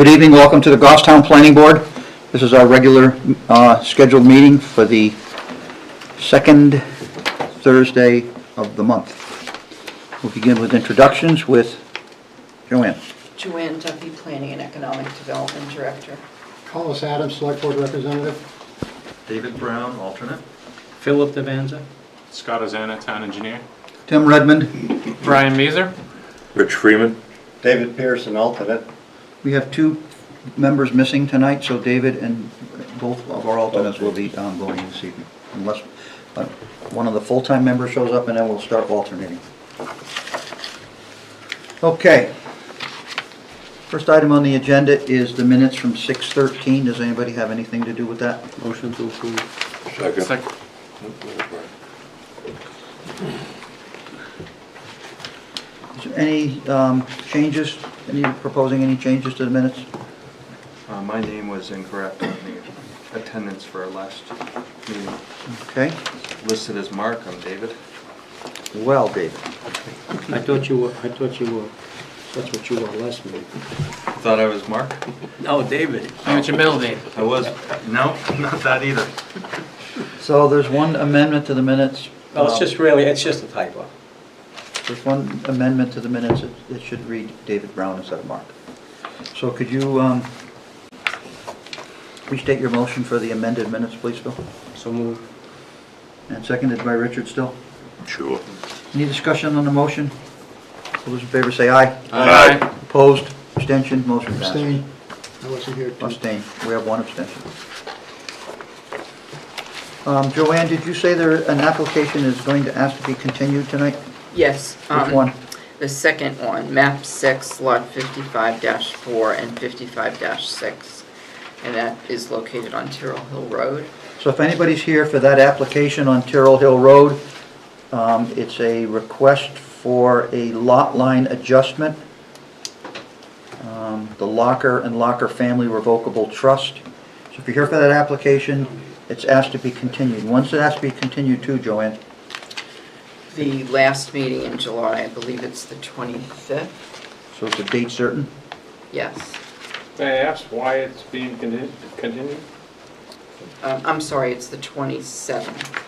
Good evening, welcome to the Goffstown Planning Board. This is our regular scheduled meeting for the second Thursday of the month. We'll begin with introductions with Joanne. Joanne Duffy, Planning and Economic Development Director. Hollis Adams, Select Board Representative. David Brown, alternate. Philip Devanza. Scott Ozana, Town Engineer. Tim Redmond. Brian Mazer. Rich Freeman. David Pearson, alternate. We have two members missing tonight, so David and both of our alternates will be going this evening, unless one of the full-time members shows up, and then we'll start alternating. Okay. First item on the agenda is the minutes from 6:13. Does anybody have anything to do with that? Motion to approve. Second. Is there any changes, proposing any changes to the minutes? My name was incorrect on the attendance for our last meeting. Okay, Listed as Mark, I'm David. well, David. I thought you were, that's what you were last meeting. Thought I was Mark? No, David. What's your middle name? I was, no, not that either. So there's one amendment to the minutes. Well, it's just a typo. There's one amendment to the minutes. It should read David Brown instead of Mark. So could you restate your motion for the amended minutes, please, Phil? So moved. And seconded by Richard Still. Sure. Any discussion on the motion? All those in favor say aye. Aye. Opposed? Abstention? Motion passes. Abstain. I wasn't here. Abstain. We have one abstention. Joanne, did you say an application is going to ask to be continued tonight? Yes. Which one? The second one, map 6, lot 55-4 and 55-6. And that is located on Tyrrell Hill Road. So if anybody's here for that application on Tyrrell Hill Road, it's a request for a lot line adjustment. The Locker and Locker Family Revocable Trust. So if you're here for that application, it's asked to be continued. When's it asked to be continued to, Joanne? The last meeting in July, I believe it's the 25th. So it's a date certain? Yes. May I ask why it's being continued? I'm sorry, it's the 27th.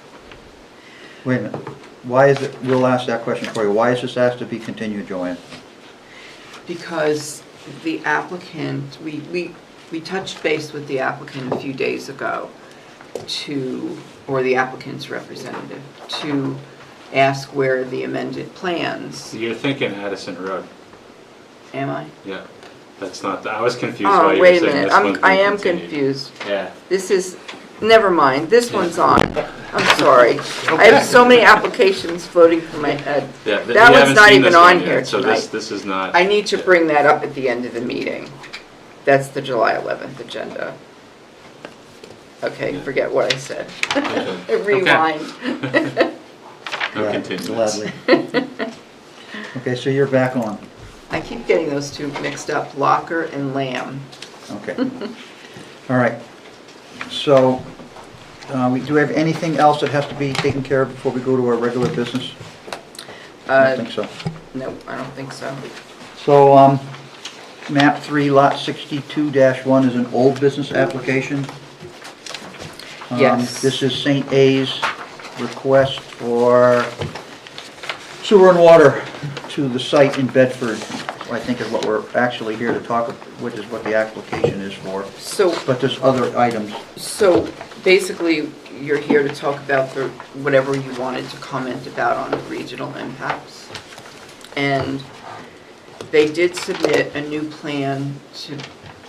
Wait a minute. Why is it, we'll ask that question for you. Why is this asked to be continued, Joanne? Because the applicant, we touched base with the applicant a few days ago or the applicant's representative, to ask where the amended plans. You're thinking Addison Road. Am I? Yeah. That's not, I was confused why Oh, you were wait a saying minute, this one's I being am continued. confused. Yeah. This is, never mind, this one's on. I'm sorry. I have so many applications floating through my head. Yeah, That you one's haven't not seen even this one on yet, here so tonight. this is not. I need to bring that up at the end of the meeting. That's the July 11th agenda. Okay, Yeah. forget what I said. Okay. Rewind. No Right, continuance. gladly. Okay, so you're back on. I keep getting those two mixed up, Locker and Lamb. Okay. All right. So, do we have anything else that has to be taken care of before we go to our regular business? I don't think so. No, I don't think so. So, map 3, lot 62-1 is an old business application. Yes. This is St. A's request for sewer and water to the site in Bedford, I think is what we're actually here to talk, which is what the application is for. So, But there's other items. so basically, you're here to talk about whatever you wanted to comment about on the regional impacts. And they did submit a new plan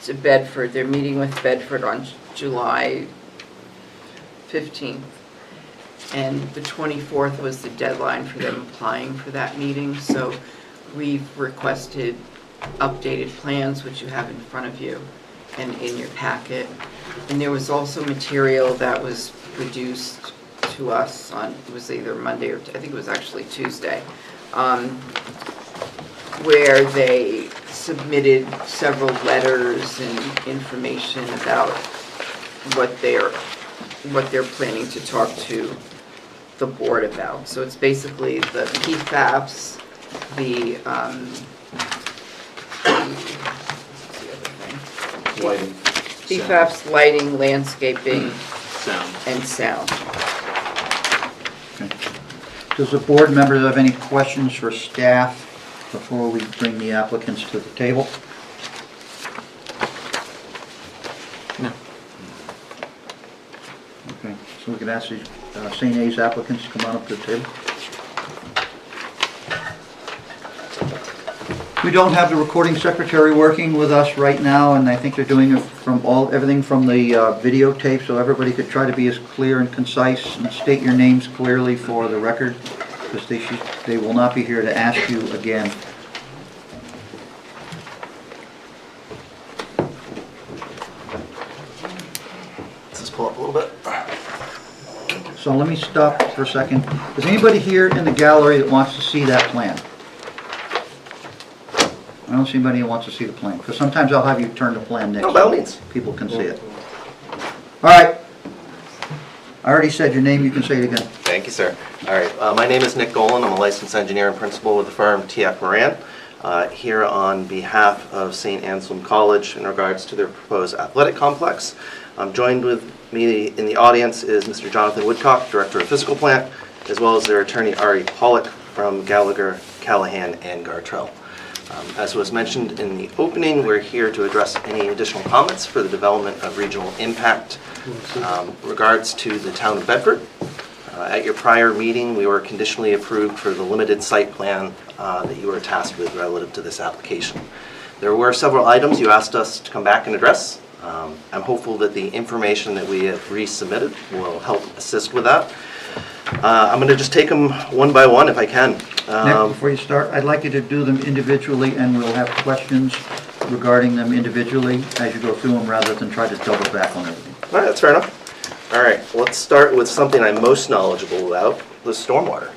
to Bedford. They're meeting with Bedford on July 15th. And the 24th was the deadline for them applying for that meeting. So we've requested updated plans, which you have in front of you and in your packet. And there was also material that was produced to us on, it was either Monday or, I think it was actually Tuesday, where they submitted several letters and information about what they're planning to talk to the board about. So it's basically the PFAS, the, what's the other thing? Lighting, PFAS, lighting, landscaping, sound. and sound. Does the board members have any questions for staff before we bring the applicants to the table? No. Okay, so we can ask the St. A's applicants to come on up to the table. We don't have the recording secretary working with us right now, and I think they're doing it from everything from the videotape, so everybody could try to be as clear and concise and state your names clearly for the record, because they will not be here to ask you again. Let's just pull up a little bit. So let me stop for a second. Is anybody here in the gallery that wants to see that plan? I don't see anybody who wants to see the plan, because sometimes I'll have you turn the plan next. No, by all means. People can see it. All right. I already said your name, you can say it again. Thank you, sir. All right, my name is Nick Golan. I'm a licensed engineer and principal with the firm TF Moran, here on behalf of St. Anselm College in regards to their proposed athletic complex. Joined with me in the audience is Mr. Jonathan Woodcock, Director of Physical Plant, as well as their attorney Ari Pollock from Gallagher, Callahan, and Gartrell. As was mentioned in the opening, we're here to address any additional comments for the development of regional impact regards to the town of Bedford. At your prior meeting, we were conditionally approved for the limited site plan that you were tasked with relative to this application. There were several items you asked us to come back and address. I'm hopeful that the information that we have resubmitted will help assist with that. I'm going to just take them one by one if I can. Nick, before you start, I'd like you to do them individually, and we'll have questions regarding them individually as you go through them, rather than try to double back on everything. All right, that's fair enough. All right, let's start with something I'm most knowledgeable about, the stormwater.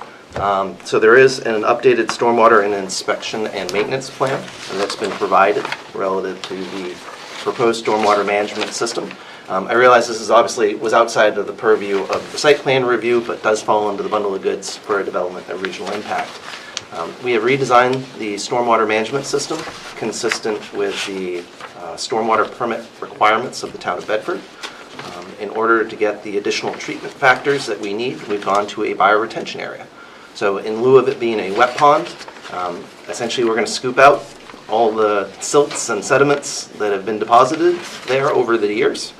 So there is an updated stormwater and inspection and maintenance plan that's been provided relative to the proposed stormwater management system. I realize this is obviously was outside of the purview of the site plan review, but does fall into the bundle of goods for a development of regional impact. We have redesigned the stormwater management system consistent with the stormwater permit requirements of the town of Bedford. In order to get the additional treatment factors that we need, we've gone to a bioretention area. So in lieu of it being a wet pond, essentially we're going to scoop out all the silts and sediments that have been deposited there over the years.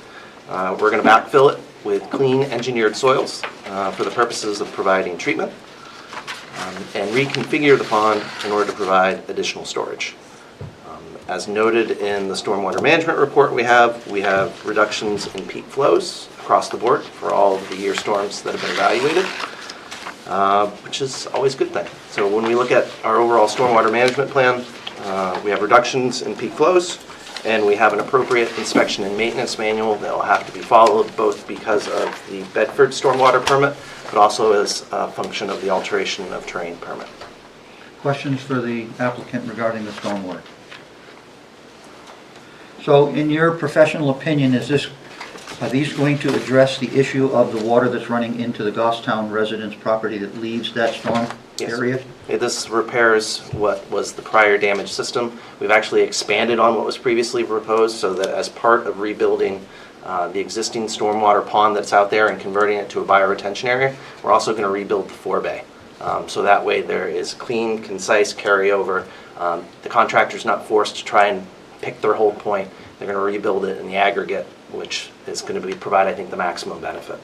We're going to backfill it with clean engineered soils for the purposes of providing treatment and reconfigure the pond in order to provide additional storage. As noted in the stormwater management report we have reductions in peak flows across the board for all of the year storms that have been evaluated, which is always a good thing. So when we look at our overall stormwater management plan, we have reductions in peak flows, and we have an appropriate inspection and maintenance manual that will have to be followed both because of the Bedford stormwater permit, but also as a function of the alteration of terrain permit. Questions for the applicant regarding the stormwater? So in your professional opinion, are these going to address the issue of the water that's running into the Goffstown residence property that leaves that storm Yes. area? This repairs what was the prior damaged system. We've actually expanded on what was previously proposed so that as part of rebuilding the existing stormwater pond that's out there and converting it to a bioretention area, we're also going to rebuild the forebay. So that way there is clean, concise carryover. The contractor's not forced to try and pick their whole point. They're going to rebuild it in the aggregate, which is going to provide, I think, the maximum benefit.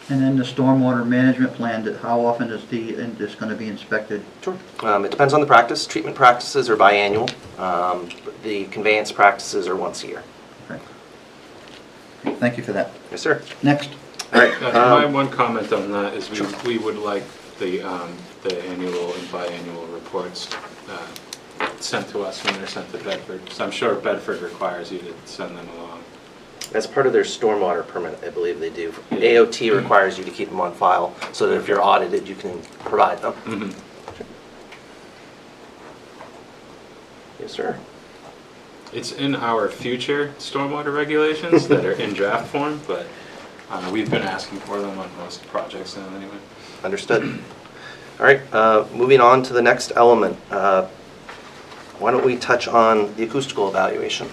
And then the stormwater management plan, how often is this going to be inspected? Sure. It depends on the practice. Treatment practices are biannual. The conveyance practices are once a year. Okay. Thank you for that. Yes, sir. Next. All right. My one comment on that is we would like the annual and biannual reports sent to us when they're sent to Bedford. So I'm sure Bedford requires you to send them along. As part of their stormwater permit, I believe they do. AOT requires you to keep them on file so that if you're audited, you can provide them. Mm-hmm. Yes, sir. It's in our future stormwater regulations that are in draft form, but we've been asking for them on most projects now anyway. Understood. All right, moving on to the next element. Why don't we touch on the acoustical evaluation?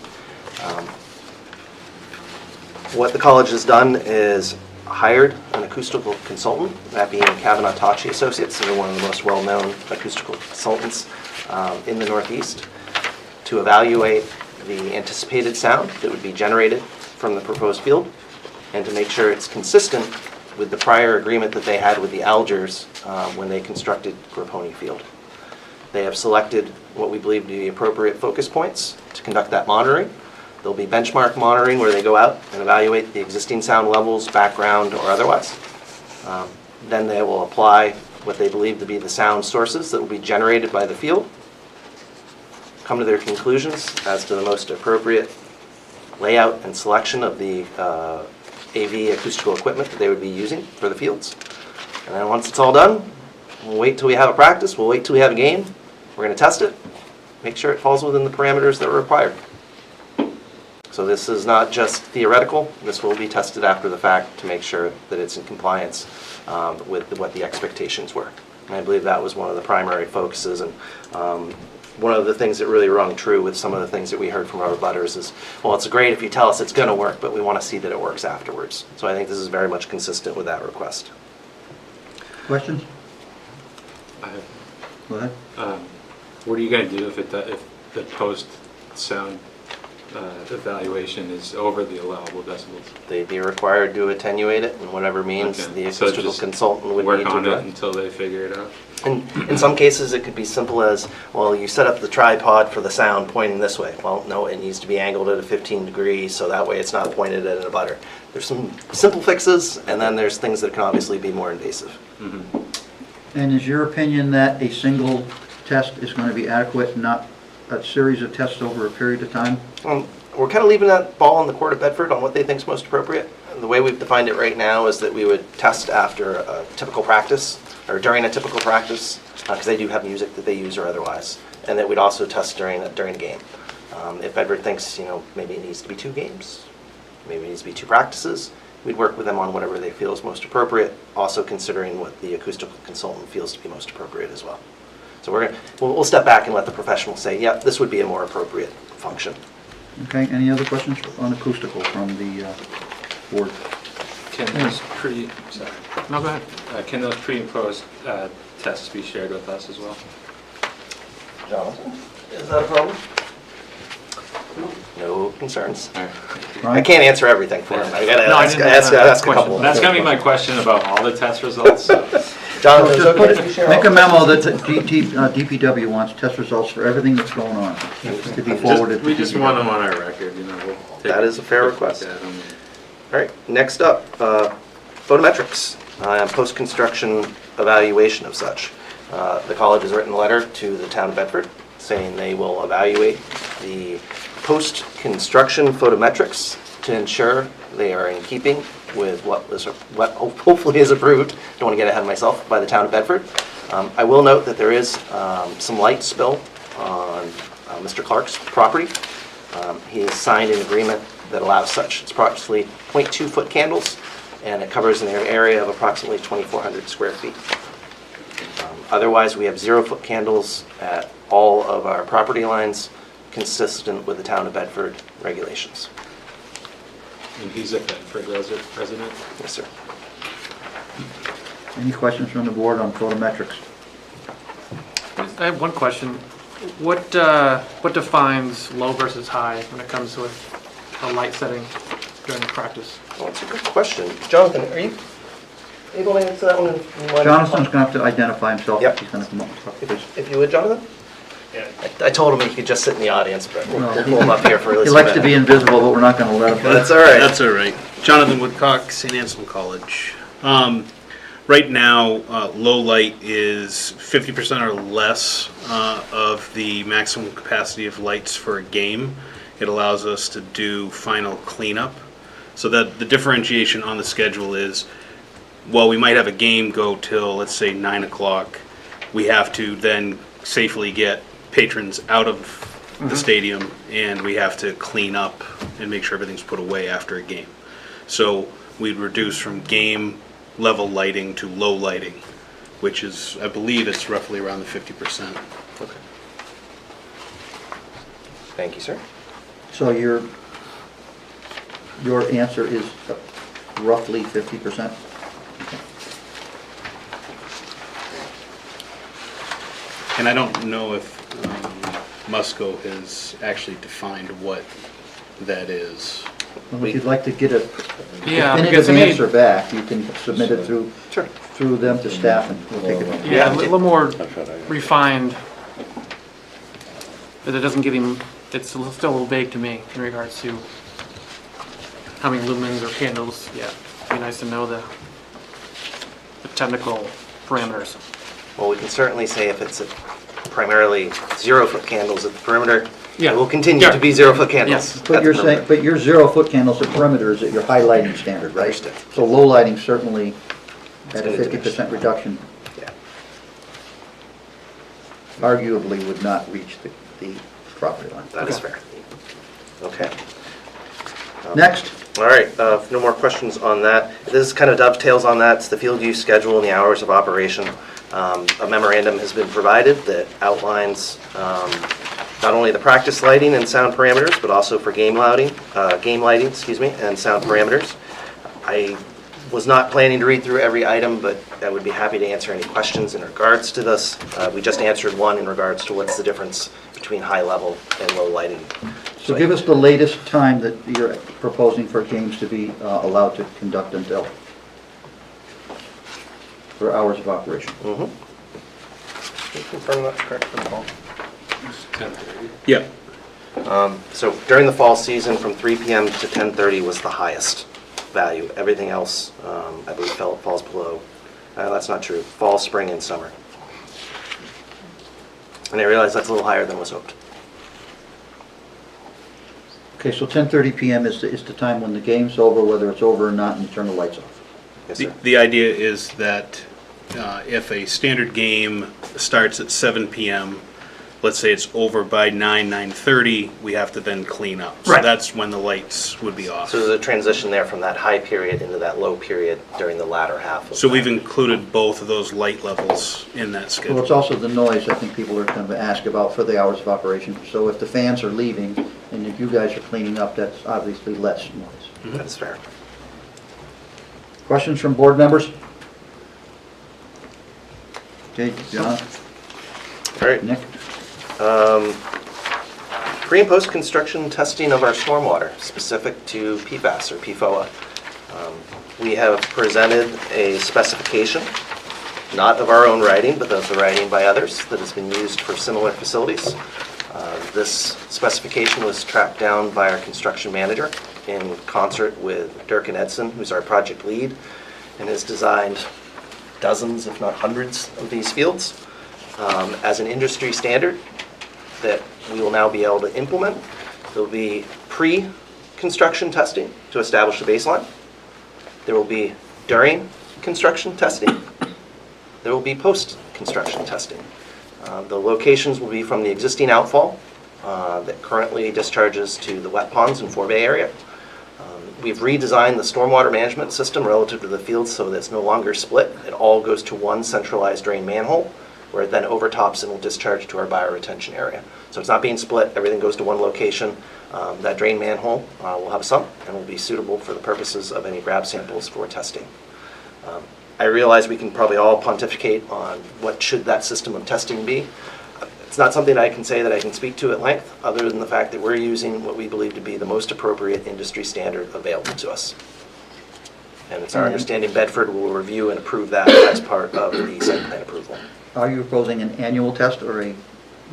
What the college has done is hired an acoustical consultant, that being Kavanaugh Tachi Associates. They're one of the most well-known acoustical consultants in the Northeast, to evaluate the anticipated sound that would be generated from the proposed field, and to make sure it's consistent with the prior agreement that they had with the Algers when they constructed Grapponi Field. They have selected what we believe to be appropriate focus points to conduct that monitoring. There'll be benchmark monitoring where they go out and evaluate the existing sound levels, background, or otherwise. Then they will apply what they believe to be the sound sources that will be generated by the field, come to their conclusions as to the most appropriate layout and selection of the AV acoustical equipment that they would be using for the fields. And then once it's all done, we'll wait till we have a practice, we'll wait till we have a game, we're going to test it, make sure it falls within the parameters that are required. So this is not just theoretical, this will be tested after the fact to make sure that it's in compliance with what the expectations were. And I believe that was one of the primary focuses, and one of the things that really rung true with some of the things that we heard from our butters is, well, it's great if you tell us it's going to work, but we want to see that it works afterwards. So I think this is very much consistent with that request. Questions? I have, Go ahead. what are you gonna do if if the post-sound evaluation is over the allowable decibels? They'd be required to attenuate it in whatever means Okay. the So acoustical just consultant would work need to on do it it. until they figure it out? And in some cases, it could be simple as, well, you set up the tripod for the sound pointing this way. Well, no, it needs to be angled at a 15 degrees, so that way it's not pointed at a butter. There's some simple fixes, and then there's things that can obviously be more invasive. And is your opinion that a single test is going to be adequate, not a series of tests over a period of time? We're kind of leaving that ball in the court of Bedford on what they think is most appropriate. The way we've defined it right now is that we would test after a typical practice, or during a typical practice, because they do have music that they use or otherwise, and that we'd also test during a game. If Bedford thinks, maybe it needs to be 2 games, maybe it needs to be 2 practices, we'd work with them on whatever they feel is most appropriate, also considering what the acoustical consultant feels to be most appropriate as well. So we'll step back and let the professional say, yeah, this would be a more appropriate function. Okay, any other questions on acoustical from the board? Can those no, go ahead. Can those pre and post tests be shared with us as well? Jonathan, is that a problem? No concerns. All right. I Right? can't answer everything for him. I gotta No, I ask, didn't- ask a question. couple. That's gonna be my question about all the test results. Jonathan, is it Just okay if we share make a all? memo that the DPW wants test results for everything that's going on to be forwarded to We just want them DPW. on our record, We'll take That is a fair look request. at them. All right, next up, photometrics, post-construction evaluation of such. The college has written a letter to the town of Bedford saying they will evaluate the post-construction photometrics to ensure they are in keeping with what hopefully is approved, don't want to get ahead of myself, by the town of Bedford. I will note that there is some light spill on Mr. Clark's property. He has signed an agreement that allows such. It's approximately 0.2 foot candles, and it covers an area of approximately 2,400 square feet. Otherwise, we have 0 foot candles at all of our property lines, consistent with the town of Bedford regulations. And he's a Bedford resident? Yes, sir. Any questions from the board on photometrics? I have one question. What defines low versus high when it comes to a light setting during practice? Well, that's a good question. Jonathan, are you able to answer that one? Jonathan's going to have to identify himself. Yep. He's going to come up with stuff. If you would, Jonathan? Yeah. I told him he could just sit in the audience, but we'll Well, pull him up here for a He listen. likes to be invisible, but we're not going to let him. That's all right. That's all right. Jonathan Woodcock, St. Anselm College. Right now, low light is 50% or less of the maximum capacity of lights for a game. It allows us to do final cleanup. So that the differentiation on the schedule is, while we might have a game go till, let's say, 9 o'clock, we have to then safely get patrons out of the stadium, and we have to clean up and make sure everything's put away after a game. So we'd reduce from game level lighting to low lighting, which is, I believe it's roughly around the 50%. Okay. Thank you, sir. So your answer is roughly 50%? And I don't know if Musco has actually defined what that is. Well, if you'd like to get a Yeah, definitive because to me- answer back, you can submit it through them to staff and we'll take it. Yeah, a little more refined, but it doesn't give him, it's still a little vague to me in regards to how many lumens or candles, yeah. It'd be nice to know the technical parameters. Well, we can certainly say if it's primarily 0-foot candles at the perimeter, Yeah. it will continue Yeah. to be 0-foot candles. Yes. at But the you're perimeter. saying, but your 0-foot candles at perimeter is at your high lighting standard, right? Understood. So low lighting certainly at a gonna diminish. 50% reduction Yeah. arguably would not reach the property line. That is fair. Okay. Next, All right, no more questions on that. This kind of dovetails on that. It's the field use schedule and the hours of operation. A memorandum has been provided that outlines not only the practice lighting and sound parameters, but also for game lighting, and sound parameters. I was not planning to read through every item, but I would be happy to answer any questions in regards to this. We just answered one in regards to what's the difference between high level and low lighting. so give us the latest time that you're proposing for games to be allowed to conduct until, for hours of operation. Mm-hmm. Can you confirm that's correct for the fall? 10:30. Yep. So during the fall season, from 3 p.m. to 10:30 was the highest value. Everything else, I believe, falls below. That's not true. Fall, spring, and summer. And I realize that's a little higher than was hoped. Okay, so 10:30 PM is the time when the game's over, whether it's over or not, and you turn the lights off. Yes, The sir. the idea is that if a standard game starts at 7 PM, let's say it's over by 9:30, we have to then clean up. So Right. that's when the lights would be off. So there's a transition there from that high period into that low period during the latter half of So we've that. included both of those light levels in that Well, it's schedule. also the noise I think people are going to ask about for the hours of operation. So if the fans are leaving and if you guys are cleaning up, that's obviously less noise. That's fair. Questions from board members? Okay, John, All right. Nick? Pre and post-construction testing of our stormwater, specific to PFAS or PFOA. We have presented a specification, not of our own writing, but of the writing by others that has been used for similar facilities. This specification was tracked down by our construction manager in concert with Durkin Edson, who's our project lead, and has designed dozens, if not hundreds, of these fields as an industry standard that we will now be able to implement. There will be pre-construction testing to establish a baseline. There will be during construction testing. There will be post-construction testing. The locations will be from the existing outfall that currently discharges to the wet ponds in Fort Bay area. We've redesigned the stormwater management system relative to the field so that it's no longer split. It all goes to one centralized drain manhole, where it then overtops and will discharge to our bioretention area. So it's not being split, everything goes to one location. That drain manhole will have a sump and will be suitable for the purposes of any grab samples for testing. I realize we can probably all pontificate on what should that system of testing be. It's not something I can say that I can speak to at length, other than the fact that we're using what we believe to be the most appropriate industry standard available to us. And it's our understanding Bedford will review and approve that as part of the site plan approval. Are you proposing an annual test or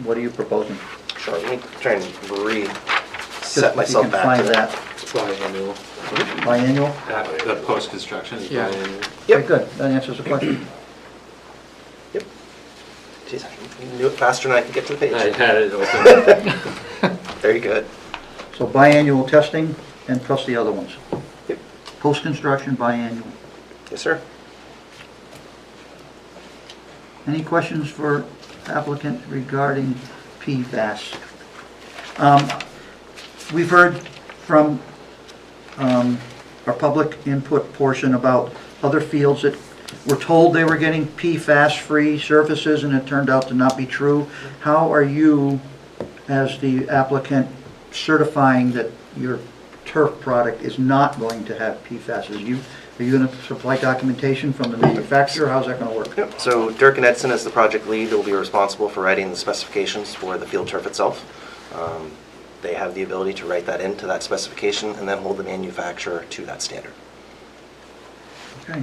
what are you proposing? Sure, let me try and Just reset myself if you can back find to that. Biannual. Biannual? The post-construction is Yeah. biannual. Okay, good, that answers the question. Yep. Jeez, you knew it faster than I could get to the I page. had it open. Very good. So biannual testing and plus the other ones. Yep. Post-construction, biannual. Yes, sir. Any questions for applicant regarding PFAS? We've heard from our public input portion about other fields that were told they were getting PFAS-free surfaces and it turned out to not be true. How are you, as the applicant, certifying that your turf product is not going to have PFAS. Are you gonna supply documentation from the manufacturer? How's that gonna work? Yep. So Dirk and Edson, as the project lead, will be responsible for writing the specifications for the field turf itself. They have the ability to write that into that specification and then hold the manufacturer to that standard. Okay.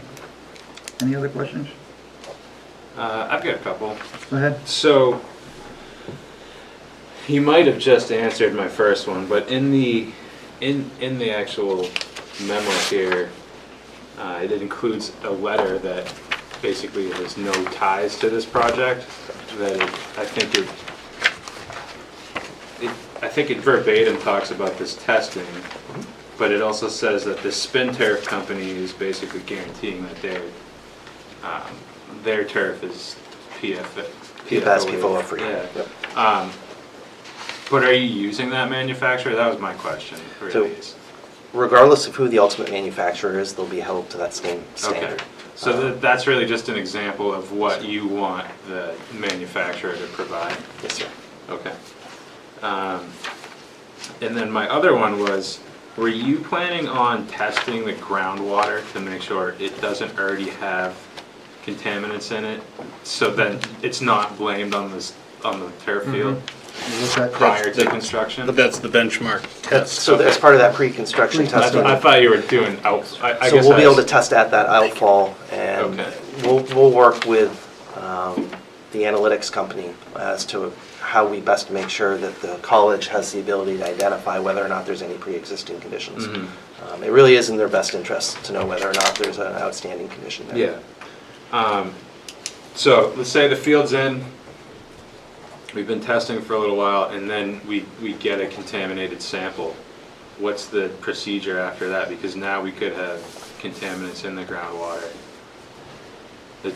Any other questions? I've got a couple. Go ahead. So, you might have just answered my first one, but in the actual memo here, it includes a letter that basically has no ties to this project. That I think it verbatim talks about this testing, but it also says that the spin turf company is basically guaranteeing that their turf is PFOA free. Yeah. Yep. But are you using that manufacturer? That was my question. So- Really. Regardless of who the ultimate manufacturer is, they'll be held to that same Okay. standard. So that's really just an example of what you want the manufacturer to provide? Yes, sir. Okay. And then my other one was, were you planning on testing the groundwater to make sure it doesn't already have contaminants in it? So then it's not blamed on the turf field What's that? prior to construction? But that's the benchmark test. So as part of that pre-construction testing, I thought you were doing out, I so guess we'll be I able to was- test at that outfall, and Okay. we'll work with the analytics company as to how we best make sure that the college has the ability to identify whether or not there's any pre-existing conditions. Mhm. It really is in their best interest to know whether or not there's an outstanding condition there. Yeah. So let's say the field's in, we've been testing for a little while, and then we get a contaminated sample. What's the procedure after that? Because now we could have contaminants in the groundwater.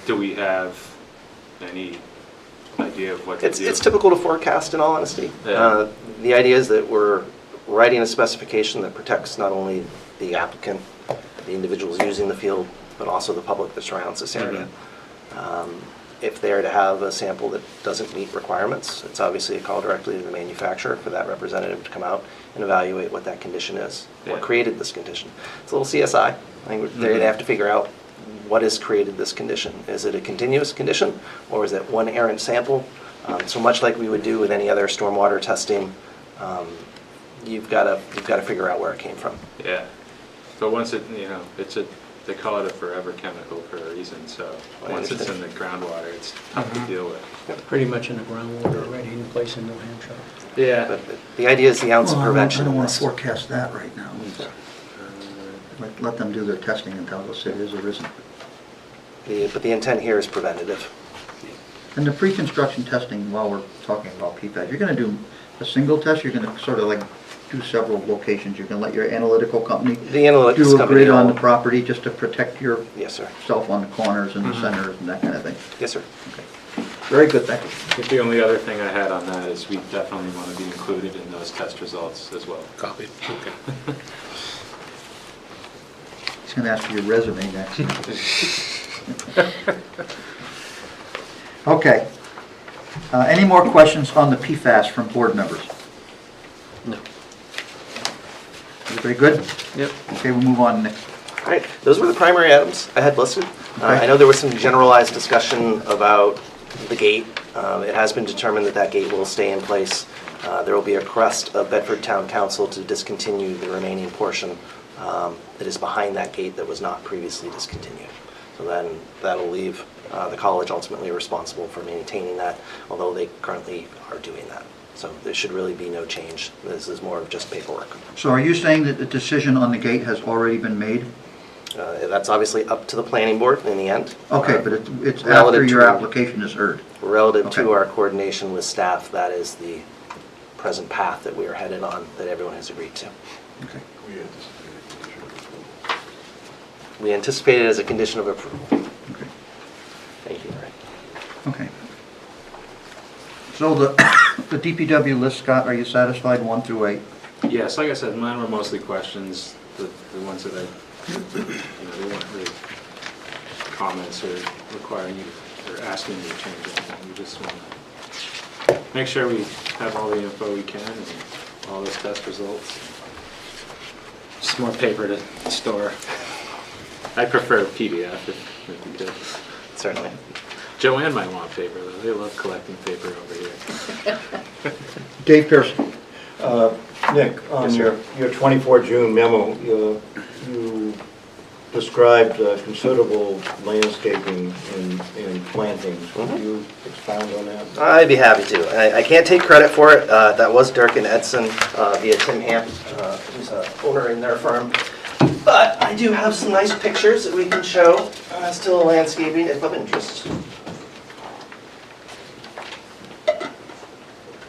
Do we have any idea of what to do? It's typical to forecast, in all honesty. Yeah. The idea is that we're writing a specification that protects not only the applicant, the individuals using the field, but also the public that surrounds this area. If they're to have a sample that doesn't meet requirements, it's obviously a call directly to the manufacturer for that representative to come out and evaluate what that condition is, what Yeah. created this condition. It's a little CSI. I think they have to figure out what has created this condition. Is it a continuous condition, or is it one errant sample? So much like we would do with any other stormwater testing, you've got to figure out where it came from. Yeah. But once it, they call it a forever chemical for a reason, so I once it's in understand. the groundwater, it's tough to deal with. Pretty much in the groundwater already in place in New Hampshire. Yeah. But the idea is the ounce of Well, prevention. I don't in wanna this. forecast that right now. Let them do their testing and tell us it is or isn't. But the intent here is preventative. And the pre-construction testing, while we're talking about PFAS, you're gonna do a single test, you're gonna sort of like do several locations, you're gonna let your analytical company The analytics do a company grid on the will- property just to protect Yes, sir. yourself on the corners and the centers and that kind of thing. Yes, sir. Very good, thank you. I think the only other thing I had on that is we definitely want to be included in those test results as well. Copied, okay. He's gonna ask for your resume next. Okay. Any more questions on the PFAS from board members? No. Everybody good? Yep. Okay, we'll move on next. All right, those were the primary items I had listed. Okay. I know there was some generalized discussion about the gate. It has been determined that that gate will stay in place. There will be a request of Bedford Town Council to discontinue the remaining portion that is behind that gate that was not previously discontinued. So then that'll leave the college ultimately responsible for maintaining that, although they currently are doing that. So there should really be no change. This is more of just paperwork. So are you saying that the decision on the gate has already been made? That's obviously up to the planning board in the end. Okay, but it's after Relative your to- application is heard. Relative to Okay. our coordination with staff, that is the present path that we are headed on, that everyone has agreed to. Okay. We anticipate it as a condition of approval. Okay. Thank you, Ray. Okay. So the DPW list, Scott, are you satisfied 1 through 8? Yes, like I said, mine were mostly questions, the ones that they weren't really comments or requiring you, or asking you to change anything. We just want to make sure we have all the info we can and all those test results. Just more paper to store. I prefer PDF if you could. Certainly. Joanne might want paper though. They love collecting paper over here. Dave Pearson. Nick, on Yes, sir. your 24 June memo, you described considerable landscaping and plantings. Would you expound on that? I'd be happy to. I can't take credit for it. That was Dirk and Edson via Tim Hamp, who's an owner in their firm. But I do have some nice pictures that we can show as to the landscaping if of interest.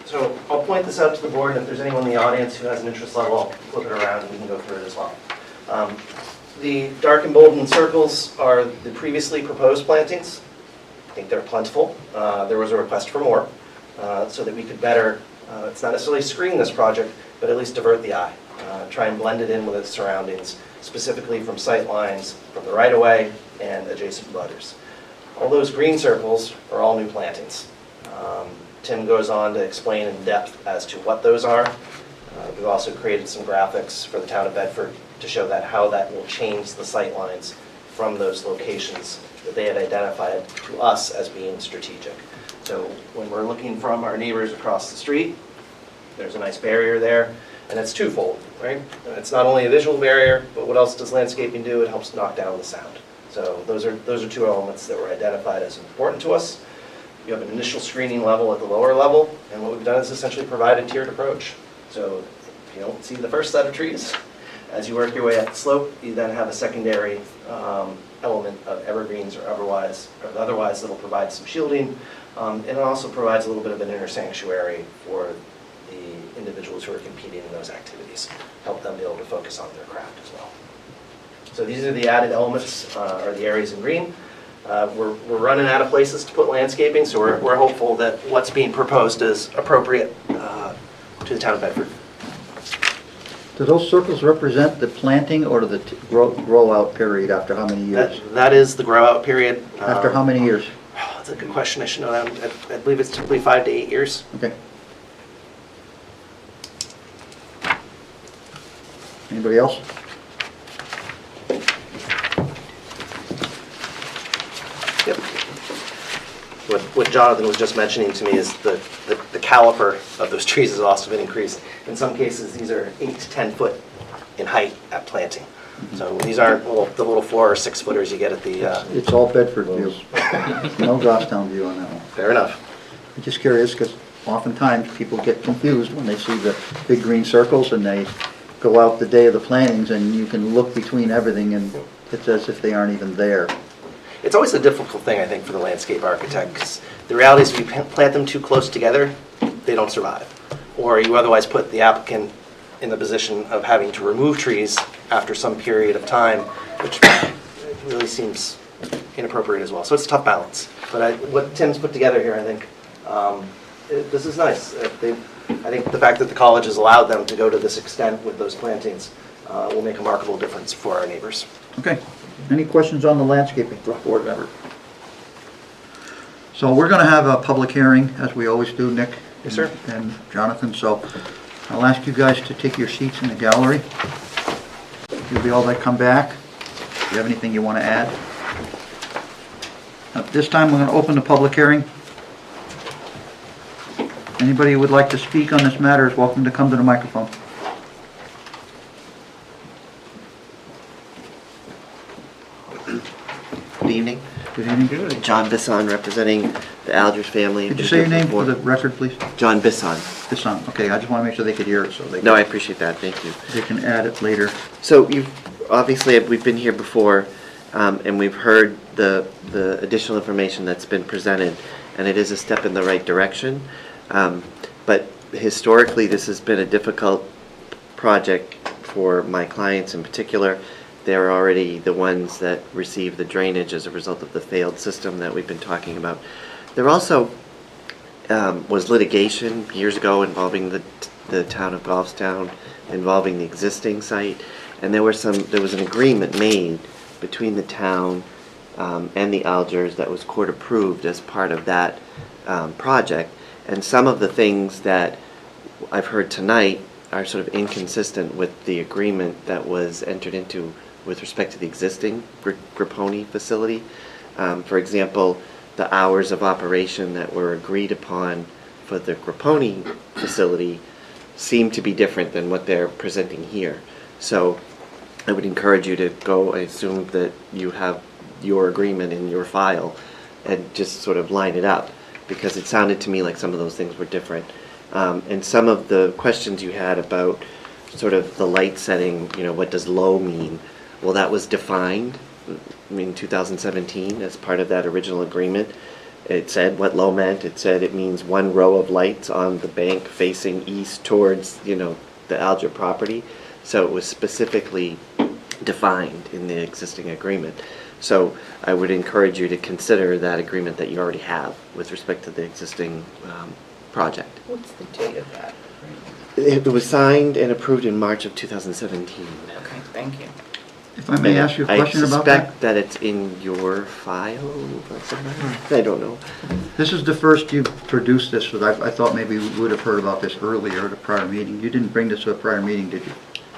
So I'll point this out to the board, and if there's anyone in the audience who has an interest level, I'll flip it around and we can go through it as well. The dark and bold circles are the previously proposed plantings. I think they're plentiful. There was a request for more, so that we could better, it's not necessarily screen this project, but at least divert the eye. Try and blend it in with its surroundings, specifically from sight lines, from the right-of-way, and adjacent butters. All those green circles are all new plantings. Tim goes on to explain in depth as to what those are. We've also created some graphics for the town of Bedford to show that how that will change the sight lines from those locations that they had identified to us as being strategic. So when we're looking from our neighbors across the street, there's a nice barrier there, and it's twofold, right? And it's not only a visual barrier, but what else does landscaping do? It helps knock down the sound. So those are two elements that were identified as important to us. You have an initial screening level at the lower level, and what we've done is essentially provide a tiered approach. So if you don't see the first set of trees, as you work your way up the slope, you then have a secondary element of evergreens or otherwise that'll provide some shielding, and it also provides a little bit of an inner sanctuary for the individuals who are competing in those activities, help them be able to focus on their craft as well. So these are the added elements, or the areas in green. We're running out of places to put landscaping, so we're hopeful that what's being proposed is appropriate to the town of Bedford. Do those circles represent the planting or the grow out period after how many years? That is the grow out period. After how many years? That's a good question. I should know that. I believe it's typically 5 to 8 years. Okay. Anybody else? Yep. What Jonathan was just mentioning to me is the caliper of those trees has also been increased. In some cases, these are 8 to 10 foot in height at planting. So these aren't the little 4 or 6 footers you get at the... It's all Bedford view. No Goffstown view on that one. Fair enough. I'm just curious because oftentimes people get confused when they see the big green circles and they go out the day of the plantings and you can look between everything and it's as if they aren't even there. It's always a difficult thing, I think, for the landscape architect, because the reality is if you plant them too close together, they don't survive. Or you otherwise put the applicant in the position of having to remove trees after some period of time, which really seems inappropriate as well. So it's a tough balance. But what Tim's put together here, I think, this is nice. I think the fact that the college has allowed them to go to this extent with those plantings will make a remarkable difference for our neighbors. Okay. Any questions on the landscaping, board member? So we're going to have a public hearing, as we always do, Nick. Yes, sir. And Jonathan, so I'll ask you guys to take your seats in the gallery. You'll be all that come back. If you have anything you want to add. At this time, we're going to open the public hearing. Anybody who would like to speak on this matter is welcome to come to the microphone. Good evening. Good evening. John Bisson, representing the Algers family. Could you say your name for the record, please? John Bisson. Bisson. Okay, I just want to make sure they could hear it so they No, I appreciate that. Thank you. they can add it later. So we've been here before, and we've heard the additional information that's been presented, and it is a step in the right direction. But historically, this has been a difficult project for my clients in particular. They're already the ones that receive the drainage as a result of the failed system that we've been talking about. There also was litigation years ago involving the town of Goffstown, involving the existing site, and there was an agreement made between the town and the Algers that was court approved as part of that project. And some of the things that I've heard tonight are sort of inconsistent with the agreement that was entered into with respect to the existing Grapponi facility. For example, the hours of operation that were agreed upon for the Grapponi facility seem to be different than what they're presenting here. So I would encourage you to go, I assume that you have your agreement in your file, and just sort of line it up, because it sounded to me like some of those things were different. And some of the questions you had about sort of the light setting, you know, what does low mean? Well, that was defined in 2017 as part of that original agreement. It said what low meant. It said it means one row of lights on the bank facing east towards, you know, the Alger property. So it was specifically defined in the existing agreement. So I would encourage you to consider that agreement that you already have with respect to the existing project. What's the date of that? It was signed and approved in March of 2017. Okay, thank you. If I may ask you a question about I that? suspect that it's in your file somewhere. I don't know. This is the first you've produced this, but I thought maybe we would have heard about this earlier at a prior meeting. You didn't bring this to a prior meeting, did you?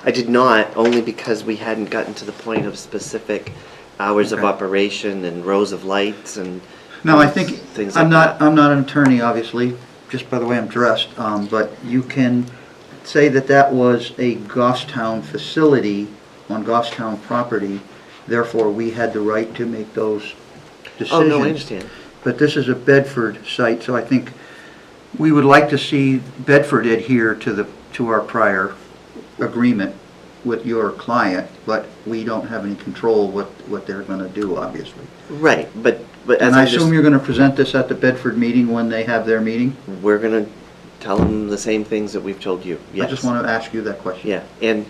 I did not, only because we hadn't gotten to the point of specific hours of Okay. operation and rows of lights and No, I think, things I'm like that. not an attorney, obviously, just by the way I'm dressed, but you can say that that was a Goffstown facility on Goffstown property, therefore we had the right to make those decisions. Oh, no, I understand. But this is a Bedford site, so I think we would like to see Bedford adhere to our prior agreement with your client, but we don't have any control what they're gonna do, obviously. Right, but as And I I'm just, assume you're gonna present this at the Bedford meeting when they have their meeting? we're gonna tell them the same things that we've told you, yes. I just wanna ask you that question. Yeah, and,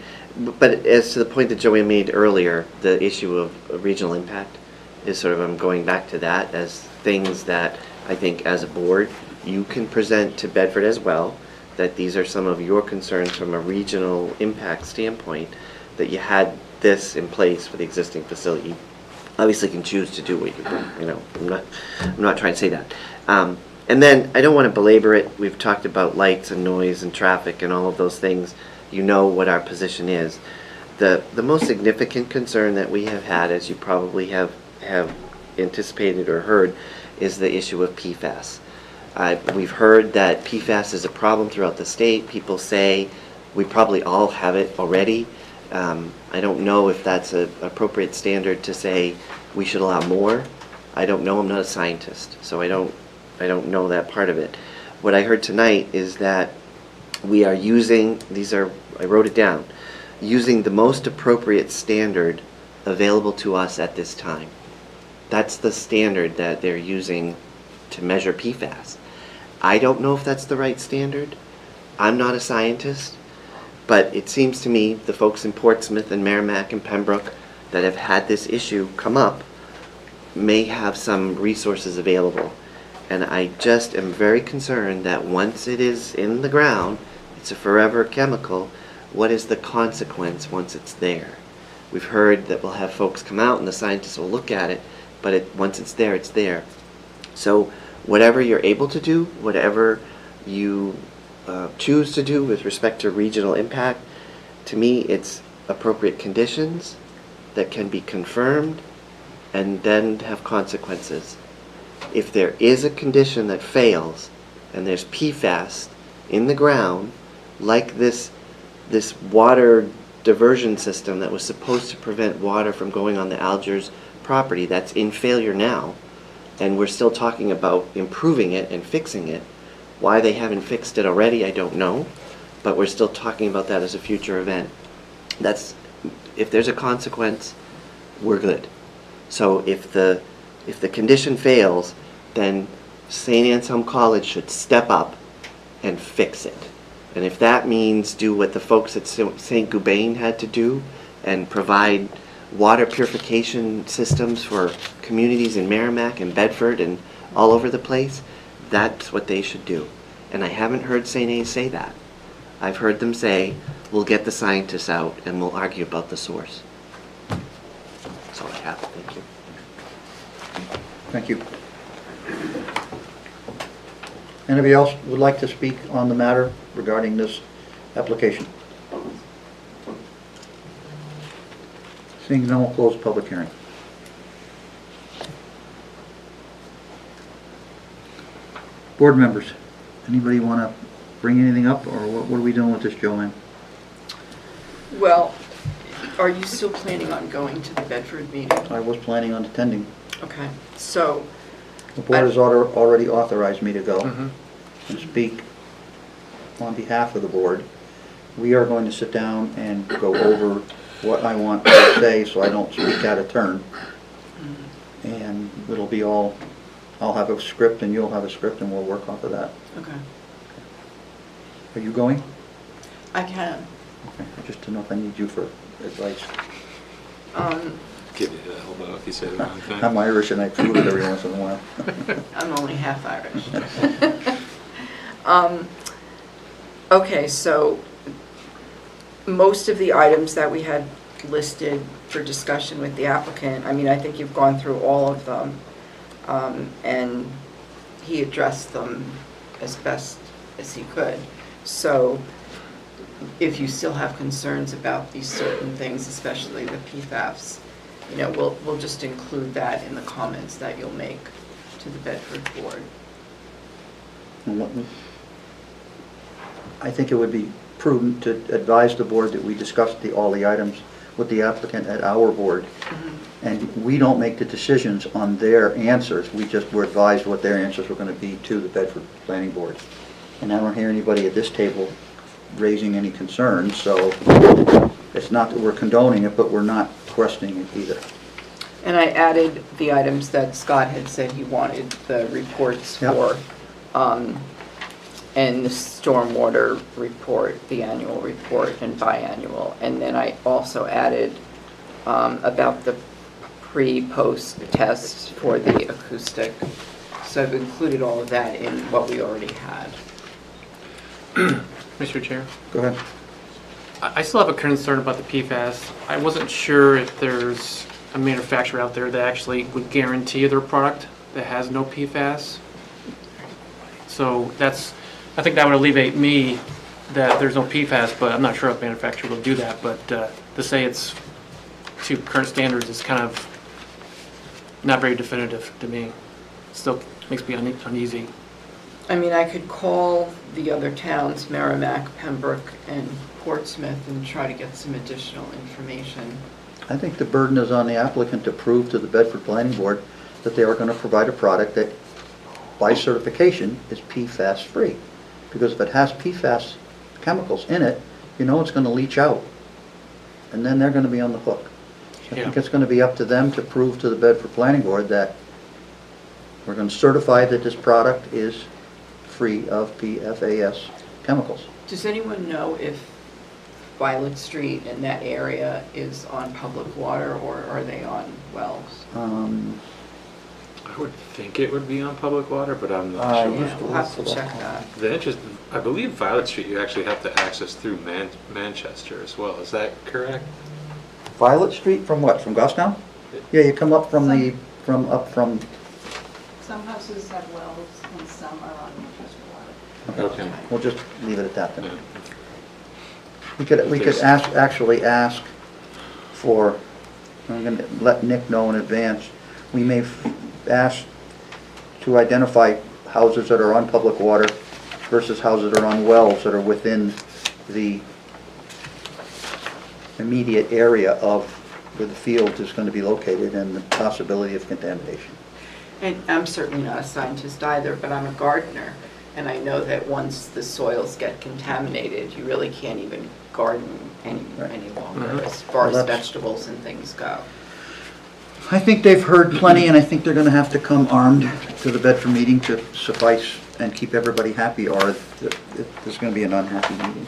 but as to the point that Joanne made earlier, the issue of regional impact is sort of, I'm going back to that as things that I think as a board, you can present to Bedford as well, that these are some of your concerns from a regional impact standpoint, that you had this in place for the existing facility. You obviously can choose to do what you know, I'm not trying to say that. And then, I don't want to belabor it, we've talked about lights and noise and traffic and all of those things. You know what our position is. The most significant concern that we have had, as you probably have anticipated or heard, is the issue of PFAS. We've heard that PFAS is a problem throughout the state. People say we probably all have it already. I don't know if that's an appropriate standard to say we should allow more. I don't know, I'm not a scientist, so I don't know that part of it. What I heard tonight is that we are using, I wrote it down, using the most appropriate standard available to us at this time. That's the standard that they're using to measure PFAS. I don't know if that's the right standard. I'm not a scientist, but it seems to me the folks in Portsmouth and Merrimack and Pembroke that have had this issue come up may have some resources available. And I just am very concerned that once it is in the ground, it's a forever chemical, what is the consequence once it's there? We've heard that we'll have folks come out and the scientists will look at it, but once it's there, it's there. So whatever you're able to do, whatever you choose to do with respect to regional impact, to me it's appropriate conditions that can be confirmed and then have consequences. If there is a condition that fails and there's PFAS in the ground, like this water diversion system that was supposed to prevent water from going on the Alger's property, that's in failure now, and we're still talking about improving it and fixing it. Why they haven't fixed it already, I don't know, but we're still talking about that as a future event. If there's a consequence, we're good. So if the condition fails, then St. Anselm College should step up and fix it. And if that means do what the folks at St. Gobain had to do and provide water purification systems for communities in Merrimack and Bedford and all over the place, that's what they should do. And I haven't heard St. A say that. I've heard them say, we'll get the scientists out and we'll argue about the source. That's all I have. Thank you. Thank you. Anybody else would like to speak on the matter regarding this application? Seeing none, we'll close the public hearing. Board members, anybody want to bring anything up, or what are we doing with this, Joanne? Well, are you still planning on going to the Bedford meeting? I was planning on attending. Okay, so, The board has already authorized me to go Mhm. and speak on behalf of the board. We are going to sit down and go over what I want to say, so I don't speak out of turn. And it'll be all, I'll have a script and you'll have a script, and we'll work off of that. okay, Are you going? I can. Okay, just to know if I need you for advice. Give you the elbow if you say the wrong thing. I'm Irish and I prove it every once in a while. I'm only half Irish. Okay, so most of the items that we had listed for discussion with the applicant, I mean, I think you've gone through all of them, and he addressed them as best as he could. So if you still have concerns about these certain things, especially the PFAS, you know, we'll just include that in the comments that you'll make to the Bedford board. And I think it would be prudent to advise the board that we discussed all the items with the applicant at our board. And we don't make the decisions on their answers. We're advised what their answers were going to be to the Bedford Planning Board. And I don't hear anybody at this table raising any concerns, so it's not that we're condoning it, but we're not questioning it either. And I added the items that Scott had said he wanted, the reports Yep. for, and the stormwater report, the annual report and biannual. And then I also added about the pre-post test for the acoustic. So I've included all of that in what we already had. Mr. Chair, Go ahead. I still have a concern about the PFAS. I wasn't sure if there's a manufacturer out there that actually would guarantee their product that has no PFAS. So I think that would alleviate me that there's no PFAS, but I'm not sure if manufacturer will do that. But to say it's to current standards is kind of not very definitive to me. Still makes me uneasy. I mean, I could call the other towns, Merrimack, Pembroke, and Portsmouth, and try to get some additional information. I think the burden is on the applicant to prove to the Bedford Planning Board that they are going to provide a product that, by certification, is PFAS-free. Because if it has PFAS chemicals in it, you know it's going to leach out. And then they're going to be on the hook. I think it's going to be up to them to prove to the Bedford Planning Board that we're going to certify that this product is free of PFAS chemicals. Does anyone know if Violet Street in that area is on public water, or are they on wells? I would think it would be on public water, but I'm not sure. Yeah, we'll have to check that. I believe Violet Street you actually have to access through Manchester as well. Is that correct? Violet Street from what, from Goffstown? Yeah, you come up from from, Some houses have wells and some are on Manchester water. Okay. we'll just leave it at that then. Yeah. We could actually ask for, I'm gonna let Nick know in advance, we may ask to identify houses that are on public water versus houses that are on wells that are within the immediate area of where the field is going to be located and the possibility of contamination. And I'm certainly not a scientist either, but I'm a gardener, and I know that once the soils get contaminated, you really can't even garden any longer as far as Well, that's- vegetables and things go. I think they've heard plenty, and I think they're going to have to come armed to the Bedford meeting to suffice and keep everybody happy, or there's going to be an unhappy meeting.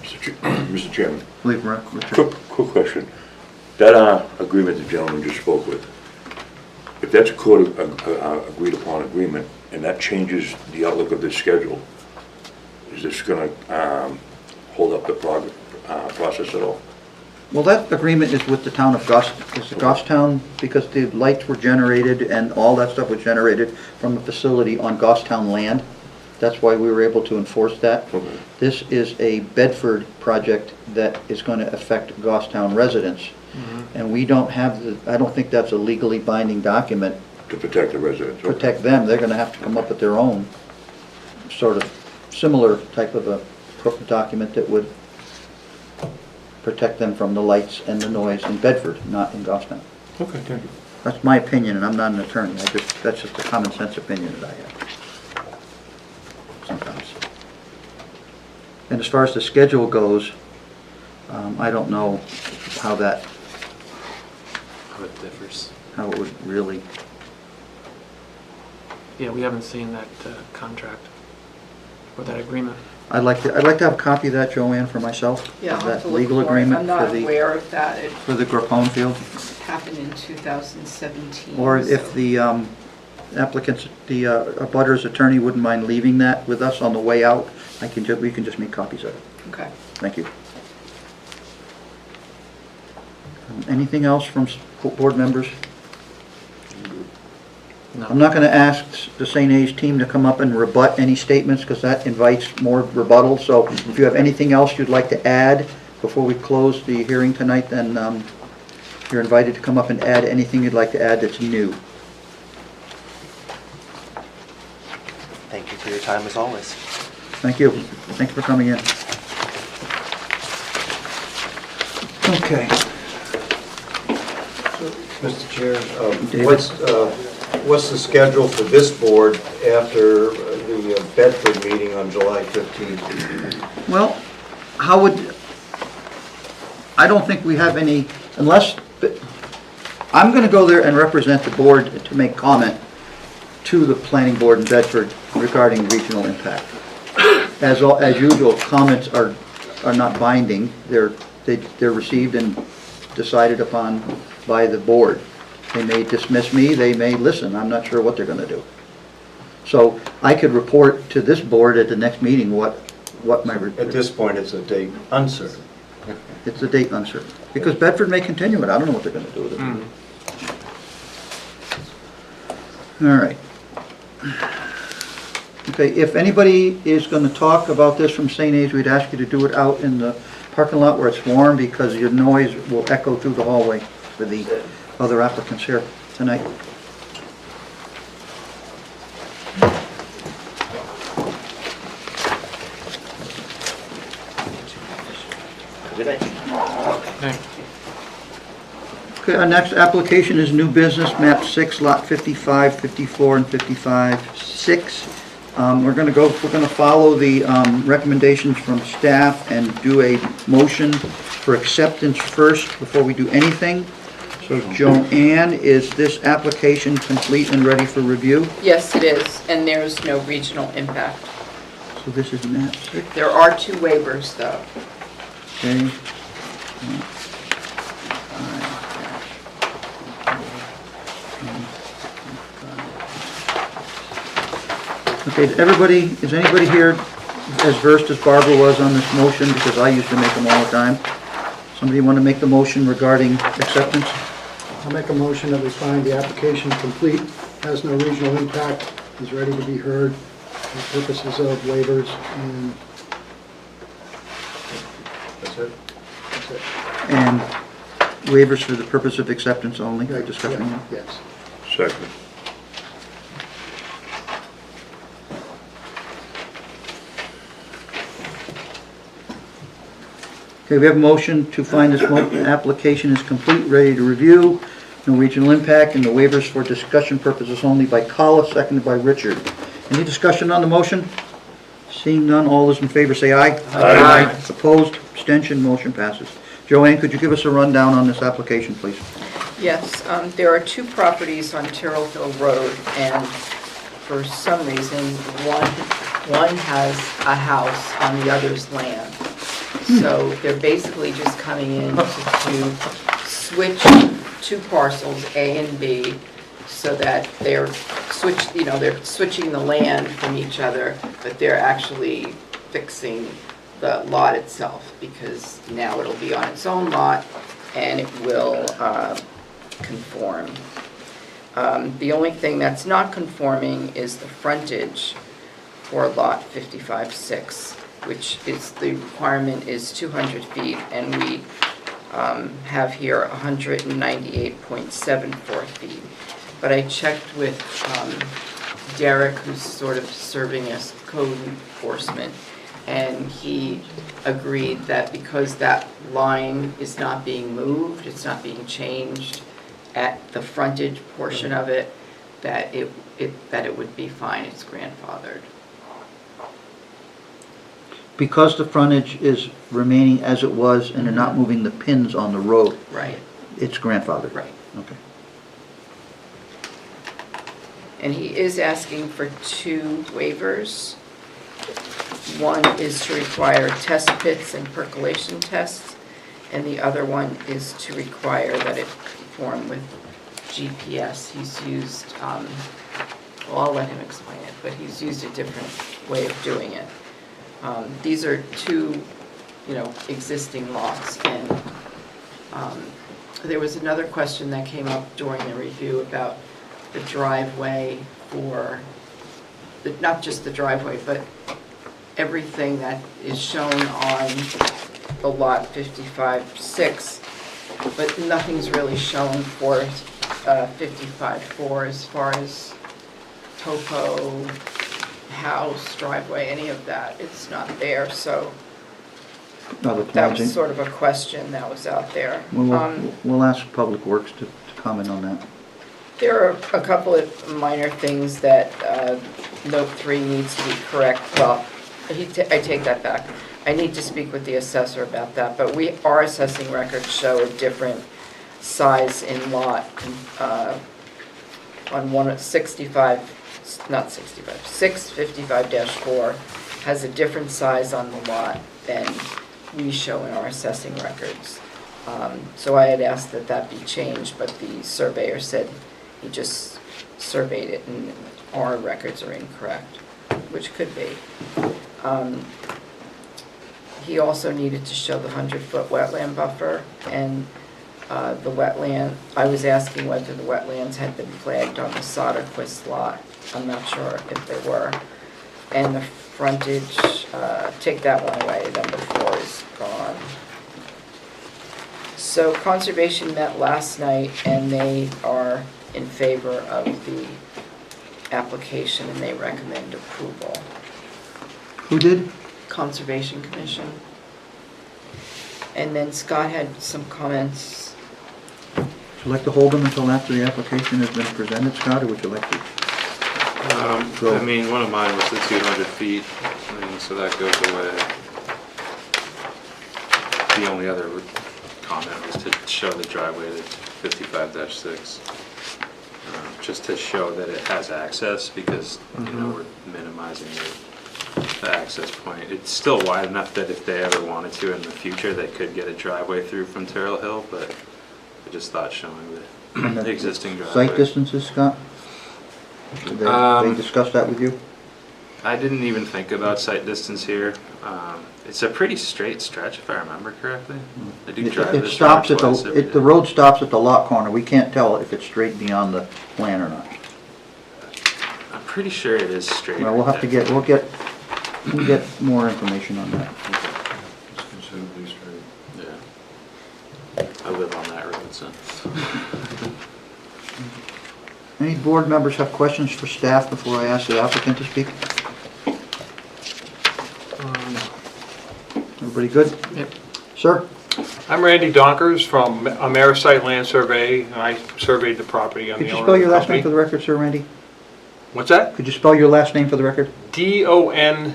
Mr. Chairman, Richard. quick question. That agreement the gentleman just spoke with, if that's a court agreed upon agreement, and that changes the outlook of this schedule, is this going to hold up the process at all? Well, that agreement is with the town of Goffstown, because the lights were generated and all that stuff was generated from a facility on Goffstown land. That's why we were able to enforce that. Okay. This is a Bedford project that is going to affect Goffstown residents. And we don't have I don't think that's a legally binding document To protect the residents. to Okay. protect them. They're going to have to come up with their own sort of similar type of a document that would protect them from the lights and the noise in Bedford, not in Goffstown. Okay, thank you. That's my opinion, and I'm not an attorney. That's just a common sense opinion that I have. Sometimes. And as far as the schedule goes, I don't know how How it differs. how it would really, Yeah, we haven't seen that contract or that agreement. I'd like to have a copy of that, Joanne, for myself. Yeah, I'll of have that to look legal for it. agreement I'm not for the aware of that. It for the Grappone field. happened in 2017. Or if so- the applicants, the abutters attorney wouldn't mind leaving that with us on the way out, we can just make copies of it. Okay. Thank you. Anything else from board members? No. I'm not going to ask the St. A's team to come up and rebut any statements because that invites more rebuttal. So if you have anything else you'd like to add before we close the hearing tonight, then you're invited to come up and add anything you'd like to add that's new. Thank you for your time as always. Thank you. Thank you for coming in. Okay. Mr. Chair, David? what's the schedule for this board after the Bedford meeting on July 15th? Well, I don't think we have any, unless, I'm going to go there and represent the board to make comment to the planning board in Bedford regarding regional impact. As usual, comments are not binding. They're received and decided upon by the board. They may dismiss me, they may listen. I'm not sure what they're going to do. So I could report to this board at the next meeting what my... At this point, it's a date uncertain. It's a date uncertain. Because Bedford may continue it. I don't know what they're going to do with it. All right. Okay, if anybody is going to talk about this from St. A's, we'd ask you to do it out in the parking lot where it's warm because your noise will echo through the hallway for the other applicants here tonight. Good night. Okay. Okay, our next application is new business, map 6, lot 55, 54, and 55-6. We're going to follow the recommendations from staff and do a motion for acceptance first before we do anything. So Joanne, is this application complete and ready for review? Yes, it is, and there's no regional impact. So this is map 6, There are 2 waivers, though. okay? Okay, is anybody here as versed as Barbara was on this motion? Because I used to make them all the time. Somebody want to make the motion regarding acceptance? I'll make a motion that we find the application complete, has no regional impact, is ready to be heard for purposes of waivers, and That's it? that's it. And waivers for the purpose of acceptance only, Right, discussion. yeah, yes. Second. Okay, we have a motion to find this application is complete, ready to review, no regional impact, and the waivers for discussion purposes only by Collis, seconded by Richard. Any discussion on the motion? Seeing none, all those in favor say aye. Aye. Opposed, abstention, motion passes. Joanne, could you give us a rundown on this application, please? Yes, there are 2 properties on Terrell Hill Road, and for some reason, one has a house on the other's land. So they're basically just coming in to switch 2 parcels, A and B, so that they're switching the land from each other, but they're actually fixing the lot itself, because now it'll be on its own lot, and it will conform. The only thing that's not conforming is the frontage for lot 55-6, which is, the requirement is 200 feet, and we have here 198.74 feet. But I checked with Derek, who's sort of serving as code enforcement, and he agreed that because that line is not being moved, it's not being changed at the frontage portion of it, that it would be fine, it's grandfathered. Because the frontage is remaining as it was and they're not moving the pins on the road, Right, it's grandfathered? right. Okay. And he is asking for 2 waivers. One is to require test pits and percolation tests, and the other one is to require that it conform with GPS. He's used, well, I'll let him explain it, but he's used a different way of doing it. These are 2, existing lots, and there was another question that came up during the review about the driveway for, not just the driveway, but everything that is shown on the lot 55-6, but nothing's really shown for 55-4 as far as topo, house, driveway, any of that. It's not there, so No, the that plans was in- sort of a question that was out there. We'll ask Public Works to comment on that. There are a couple of minor things that note 3 needs to be correct. Well, I take that back. I need to speak with the assessor about that, but our assessing records show a different size in lot on 655-4 has a different size on the lot than we show in our assessing records. So I had asked that that be changed, but the surveyor said he just surveyed it and our records are incorrect, which could be. He also needed to show the 100-foot wetland buffer, and the wetland, I was asking whether the wetlands had been flagged on the Soderquist lot. I'm not sure if they were. And the frontage, take that one away, number 4 is gone. So Conservation met last night, and they are in favor of the application, and they recommend approval. Who did? Conservation Commission. And then Scott had some comments. Would you like to hold them until after the application has been presented, Scott, or would you like to? I mean, one of mine was the 200 feet, so that goes away. The only other comment was to show the driveway to 55-6. Just to show that it has access, because, we're minimizing the access point. It's still wide enough that if they ever wanted to in the future, they could get a driveway through from Terrell Hill, but I just thought showing the existing driveway. Site distances, Scott? Did they discuss that with you? I didn't even think about site distance here. It's a pretty straight stretch, if I remember correctly. I do drive It this stops road at twice every day. the road stops at the lot corner. We can't tell if it's straight beyond the plan or not. I'm pretty sure it is straight. Well, we'll have to right we'll get more information on that. It's considerably straight. there. Yeah. I live on that road, so. Any board members have questions for staff before I ask the applicant to speak? Everybody good? Yep. Sir? I'm Randy Donkers from Amerisite Land Survey, and I surveyed the property. I'm Could the you owner spell of your the last name for company. the record, sir, Randy? What's that? Could you spell your last name for the record? Donckers.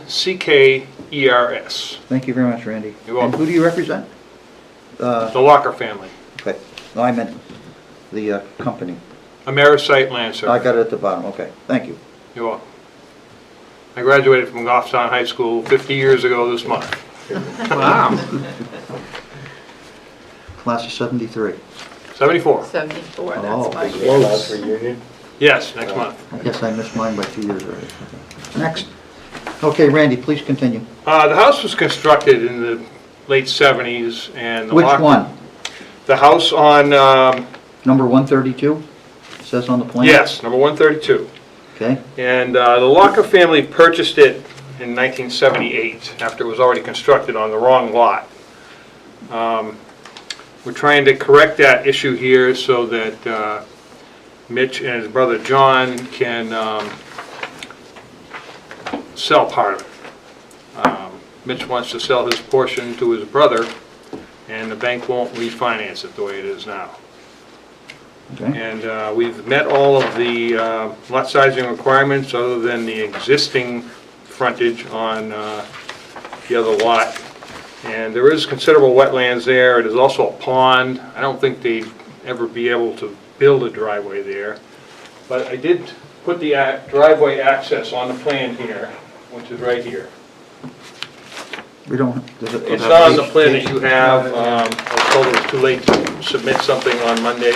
Thank you very much, Randy. You're welcome. And who do you represent? The Locker family. Okay. No, I meant the company. Amerisite Land Survey. I got it at the bottom. Okay, thank you. You're welcome. I graduated from Goffstown High School 50 years ago this month. Wow. Class of 73. 74. 74, Oh, that's my close. year. Last reunion? Yes, next month. I guess I missed mine by 2 years already. Next. Okay, Randy, please continue. The house was constructed in the late 70s, and the Which Locker- one? The house on, Number 132? It says on the plan? yes, number 132. Okay, And the Locker family purchased it in 1978, after it was already constructed on the wrong lot. We're trying to correct that issue here so that Mitch and his brother John can sell part of it. Mitch wants to sell his portion to his brother, and the bank won't refinance it the way it is now. okay. And we've met all of the lot sizing requirements other than the existing frontage on the other lot. And there is considerable wetlands there. It is also a pond. I don't think they'd ever be able to build a driveway there. But I did put the driveway access on the plan here, which is right here. We don't, does it? It's not on the plan that you have. I was told it was too late to submit something on Monday.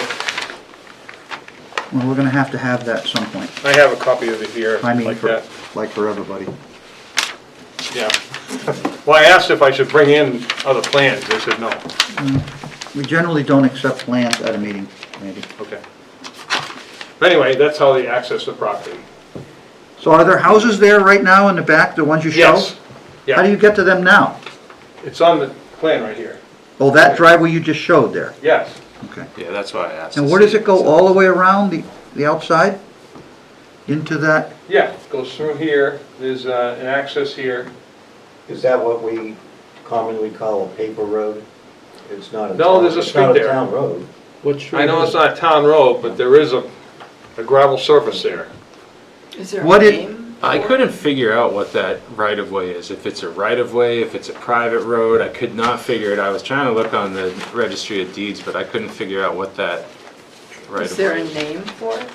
Well, we're gonna have to have that at some point. I have a copy of it here, I mean, like for, that. like for everybody. Yeah. Well, I asked if I should bring in other plans. They said no. We generally don't accept plans at a meeting, Randy. Okay. But anyway, that's how they access the property. So are there houses there right now in the back, the ones you show? Yes. How do Yeah. you get to them now? It's on the plan right here. Oh, that driveway you just showed there? Yes. Okay. Yeah, that's why I asked. And to where see does it go, all the way around the outside? Into that? Yeah, it goes through here. There's an access here. Is that what we commonly call a paper road? It's not a. No, there's a it's not street there. town road. What street? I know is it's it? not a town road, but there is a gravel surface there. Is there a What name? I couldn't figure out what that right-of-way is, if it's a right-of-way, if it's a private road. I could not figure it. I was trying to look on the registry of deeds, but I couldn't figure out what that Is there a right-of-way is. name for it?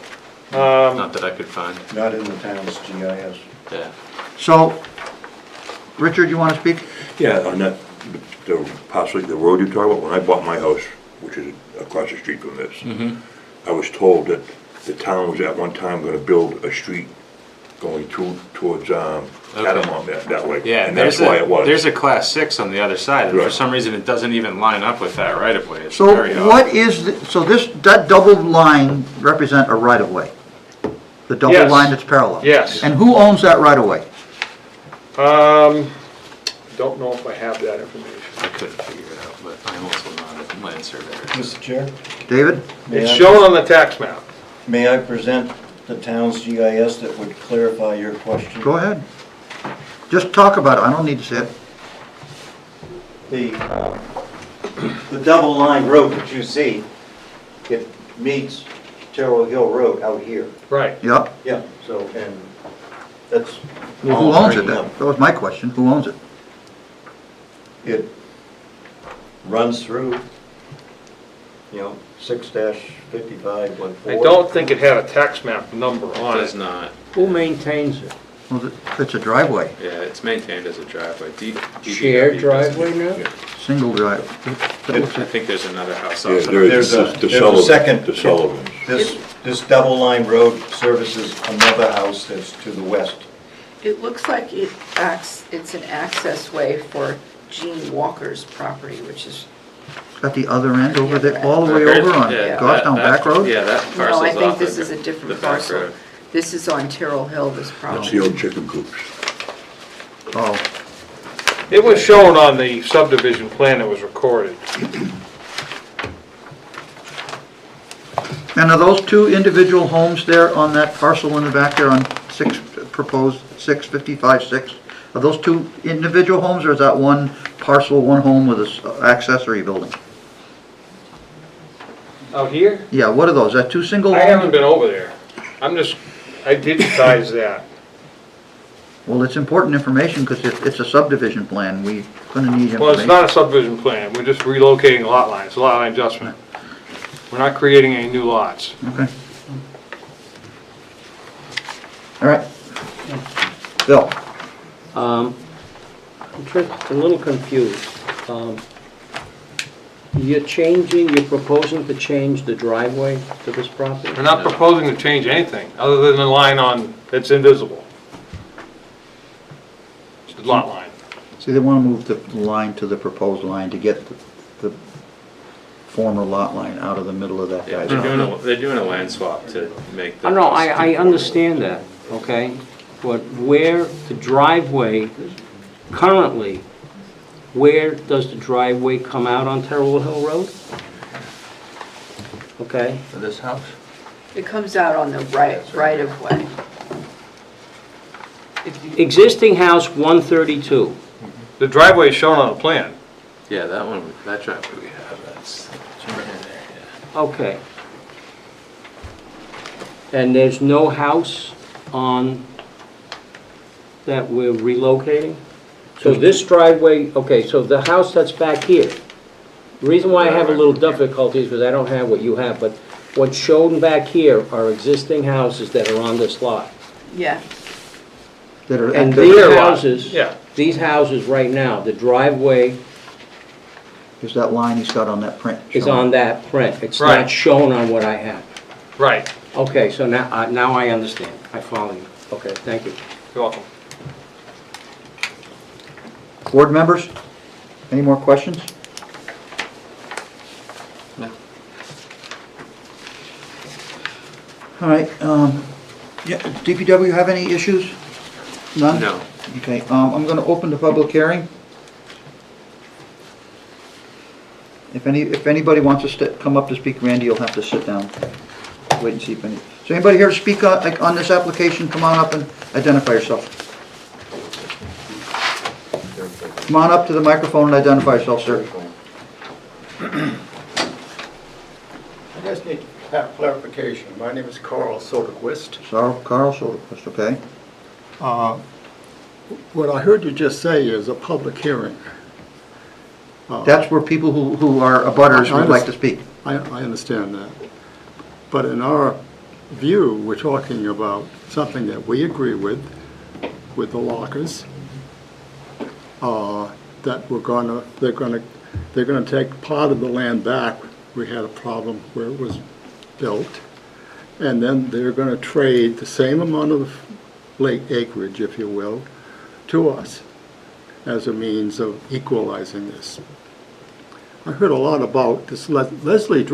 Not that I could find. Not in the town's GIS. Yeah. So, Richard, you want to speak? Yeah, on that, possibly the road you're talking about, when I bought my house, which is across the street from this, I was told that the town was at one time gonna build a street going towards Catamount that way. Yeah, And that's why it was. there's a class 6 on the other side, and for Right. some reason it doesn't even line up with that right-of-way. It's So very odd. what is, so that double line represent a right-of-way? The double Yes. line that's parallel? Yes. And who owns that right-of-way? Don't know if I have that information. I couldn't figure it out, but I'm also not a land surveyor. Mr. Chair? David? It's shown on the tax map. May I present the town's GIS that would clarify your question? Go ahead. Just talk about it, I don't need to see it. The double line road that you see, it meets Terrell Hill Road out here. Right. Yep. Yeah, so, and that's. Well, all who I'm owns it bringing then? up. That was my question, who owns it? It runs through, 6-5514. I don't think it had a tax map number It on does it. not. Who maintains it? Well, it's a driveway, Yeah, it's maintained as a driveway. Shared DPW driveway doesn't- now? single drive. I think there's another house Yeah, also. there is, There's a- the there's a Sullivan, second- the Sullivans. This double line road services another house that's to the west. It looks like it's an access way for Gene Walker's property, which is, At the other end over there, Yeah, all the way over on Yeah, Goffstown that- Back Road? Yeah, that no, parcel's I think off this the- is a the different back parcel. road. This is on Terrell Hill, this That's property. the old chicken coops. Oh, It was shown on the subdivision plan that was recorded. and are those two individual homes there on that parcel in the back there on proposed 655-6? Are those two individual homes, or is that one parcel, one home with an accessory building? Out here? Yeah, what are those? Are that two single I homes? haven't been over there. I digitized that. Well, it's important information because it's a subdivision plan. We're gonna need Well, it's information. not a subdivision plan. We're just relocating a lot line. It's a lot line adjustment. We're not creating any new lots. Okay. All right. Bill? I'm a little confused. You're proposing to change the driveway to this property? We're not proposing to change anything other than the line that's invisible. It's the lot line. See, they wanna move the line to the proposed line to get the former lot line out of the middle of that Yeah, guy's they're house. doing a land swap to make the. I know, I understand that. okay? But where the driveway, currently, where does the driveway come out on Terrible Hill Road? Okay? For this house? It comes out on the right of way. Existing house 132. The driveway is shown on the plan. Yeah, that one, that driveway we have, that's right in there, yeah. Okay. And there's no house on that we're relocating? So this driveway, okay, so the house that's back here, the reason why I have a little difficulty is because I don't have what you have, but what's shown back here are existing houses that are on this lot. Yeah. That are And at the- these houses, Yeah. these houses right now, the driveway Is that line he's got on that print? is showing? on that print. It's Right. not shown on what I have. Right. Okay, so now I understand. I follow you. Okay, thank you. You're welcome. Board members, any more questions? No. All right, yeah, DPW have any issues? None? No. Okay, I'm gonna open the public hearing. If anybody wants to come up to speak, Randy, you'll have to sit down. Wait and see if any, so anybody here to speak on this application, come on up and identify yourself. Come on up to the microphone and identify yourself, sir. I just need to have clarification. My name is Carl Soderquist. Carl Soderquist, okay? What I heard you just say is a public hearing. That's where people who are abutters would like to speak. I understand that. But in our view, we're talking about something that we agree with the Lockers, that they're gonna take part of the land back. We had a problem where it was built. And then they're gonna trade the same amount of lake acreage, if you will, to us as a means of equalizing this. I heard a lot about this Leslie,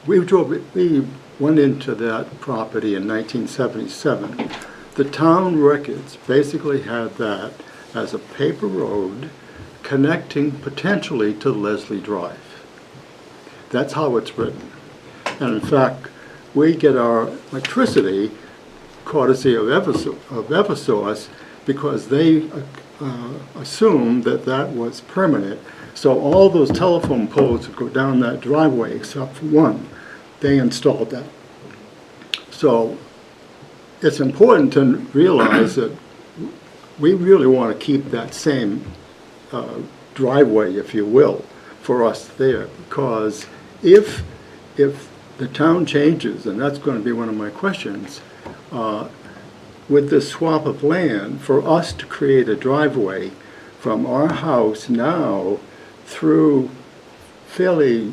we went into that property in 1977. The town records basically had that as a paper road connecting potentially to Leslie Drive. That's how it's written. And in fact, we get our electricity courtesy of Eversource because they assumed that that was permanent. So all those telephone poles that go down that driveway, except for one, they installed that. So it's important to realize that we really want to keep that same driveway, if you will, for us there, because if the town changes, and that's going to be one of my questions, with this swap of land, for us to create a driveway from our house now through fairly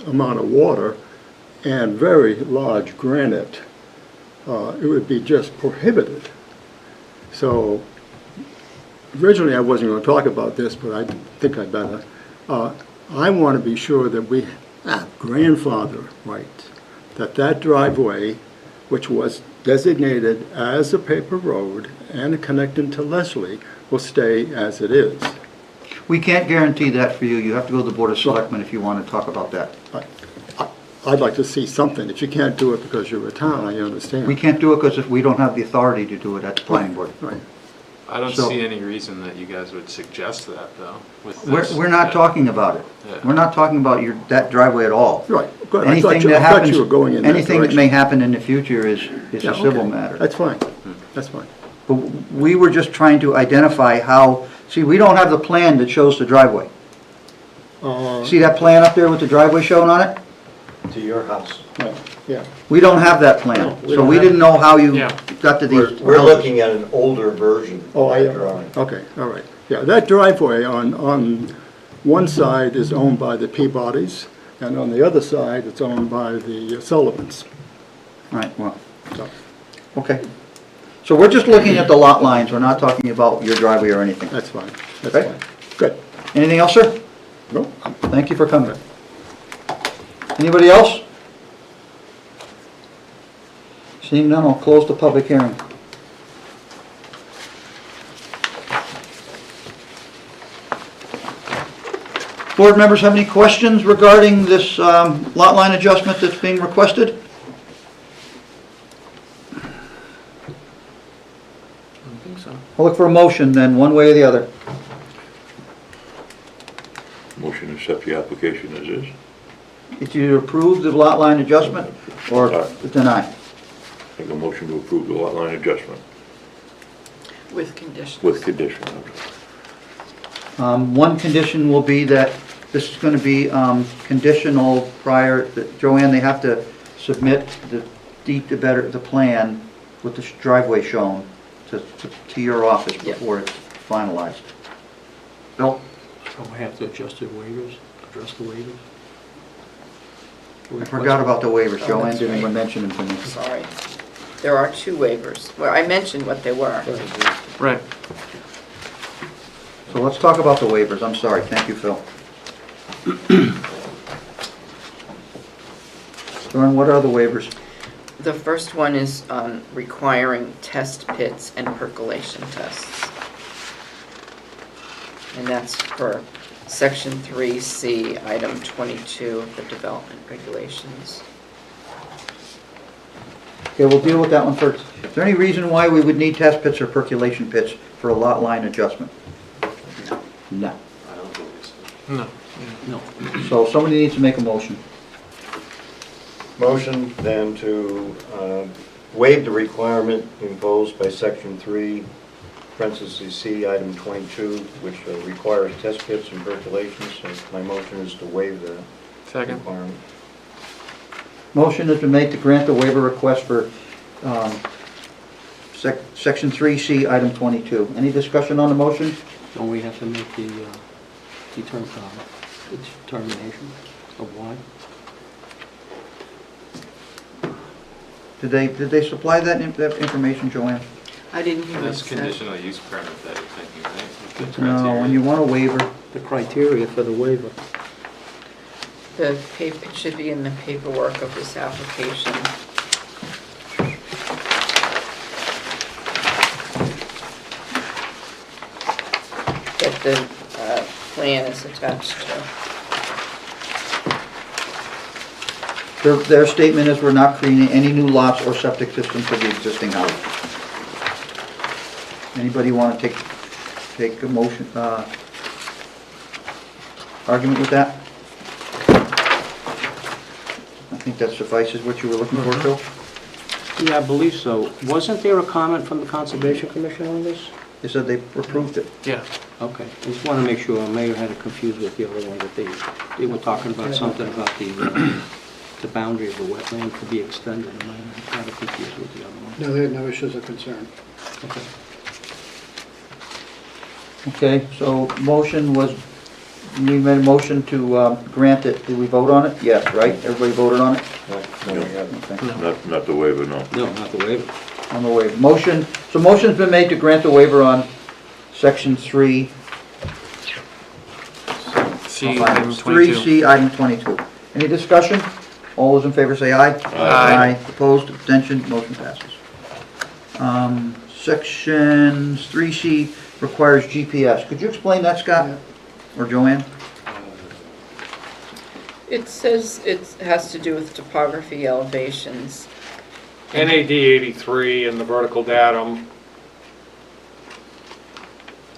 amount of water and very large granite, it would be just prohibited. So originally I wasn't going to talk about this, but I think I better. I want to be sure that we grandfather rights, that driveway, which was designated as a paper road and connecting to Leslie, will stay as it is. We can't guarantee that for you. You have to go to the Board of Selectmen if you want to talk about that. I'd like to see something. If you can't do it because you're a town, I understand. We can't do it because we don't have the authority to do it at the planning board. Right. I don't So- see any reason that you guys would suggest that, though, with We're, this. we're not Yeah. talking about it. Yeah. We're not talking about that driveway at all. Right, good. I Anything thought that happens, you were going in that anything that direction. may happen in the future is Yeah, a civil okay. matter. That's fine. That's fine. But we were just trying to identify how, see, we don't have the plan that shows the driveway. See that plan up there with the driveway shown on it? To your house. Right, yeah. We don't have that plan, No, we so don't we have- didn't know how you Yeah. got to these. We're looking at an older version Oh, of that drawing. okay, all right. Yeah, that driveway on one side is owned by the Peabodys, and on the other side, it's owned by the Sullivans. Right, well, So, okay. So we're just looking at the lot lines, we're not talking about your driveway or anything. that's fine, that's Okay. fine. Good. Anything else, sir? No, Thank you for coming. Anybody else? Seeing none, I'll close the public hearing. Board members have any questions regarding this lot line adjustment that's being requested? I don't think so. I'll look for a motion then, one way or the other. Motion to accept the application as is. It's either approve the lot line adjustment or deny. Make a motion to approve the lot line adjustment With conditions. with condition. One condition will be that this is going to be conditional prior, that Joanne, they have to submit the the plan with the driveway shown to your office before it's finalized. Bill? So we have to adjust the waivers, address the waivers? I forgot about the waivers. Oh, Joanne that's didn't right. mention them to me. Sorry. There are 2 waivers. Well, I mentioned what they were. Right. So let's talk about the waivers. I'm sorry. Thank you, Phil. Joanne, what are the waivers? The first one is requiring test pits and percolation tests. And that's for Section 3C, Item 22 of the Development Regulations. Okay, we'll deal with that one first. Is there any reason why we would need test pits or percolation pits for a lot line adjustment? No. I don't believe so. No. No. So somebody needs to make a motion. Motion then to waive the requirement imposed by Section 3, parentheses C, Item 22, which requires test pits and percolations. So my motion is to waive the Second. requirement. Motion has been made to grant the waiver request for Section 3C, Item 22. Any discussion on the motion? Don't we have to make the determination of why? Did they supply that information, Joanne? I didn't hear what it That's said. conditional use permit that you're thinking, right? The No, criteria. when you want a waiver, The criteria for the waiver. It should be in the paperwork of this application. That the plan is attached to. their statement is we're not creating any new lots or septic systems for the existing house. Anybody want to take a motion, argument with that? I think that suffices what you were looking for, Phil? Yeah, I believe so. Wasn't there a comment from the Conservation Commission on this? They said they approved it. Yeah. Okay, I just want to make sure, I may have had it confused with the other one, that they were talking about something about the boundary of the wetland to be extended, and I had it confused with the other one. No, they had no issues of concern. Okay. Okay, so motion was, we made a motion to grant it. Did we vote on it? Yes, right? Everybody voted on it? No, we haven't. Okay. Not the waiver, no. No, not the waiver. On the waiver. Motion, so motion's been made to grant the waiver on Section 3. C, item 22. 3C, item 22. Any discussion? All those in favor say aye. Aye. Opposed, abstention, motion passes. Section 3C requires GPS. Could you explain that, Scott? Or Joanne? It says it has to do with topography elevations. NAD 83 and the vertical datum.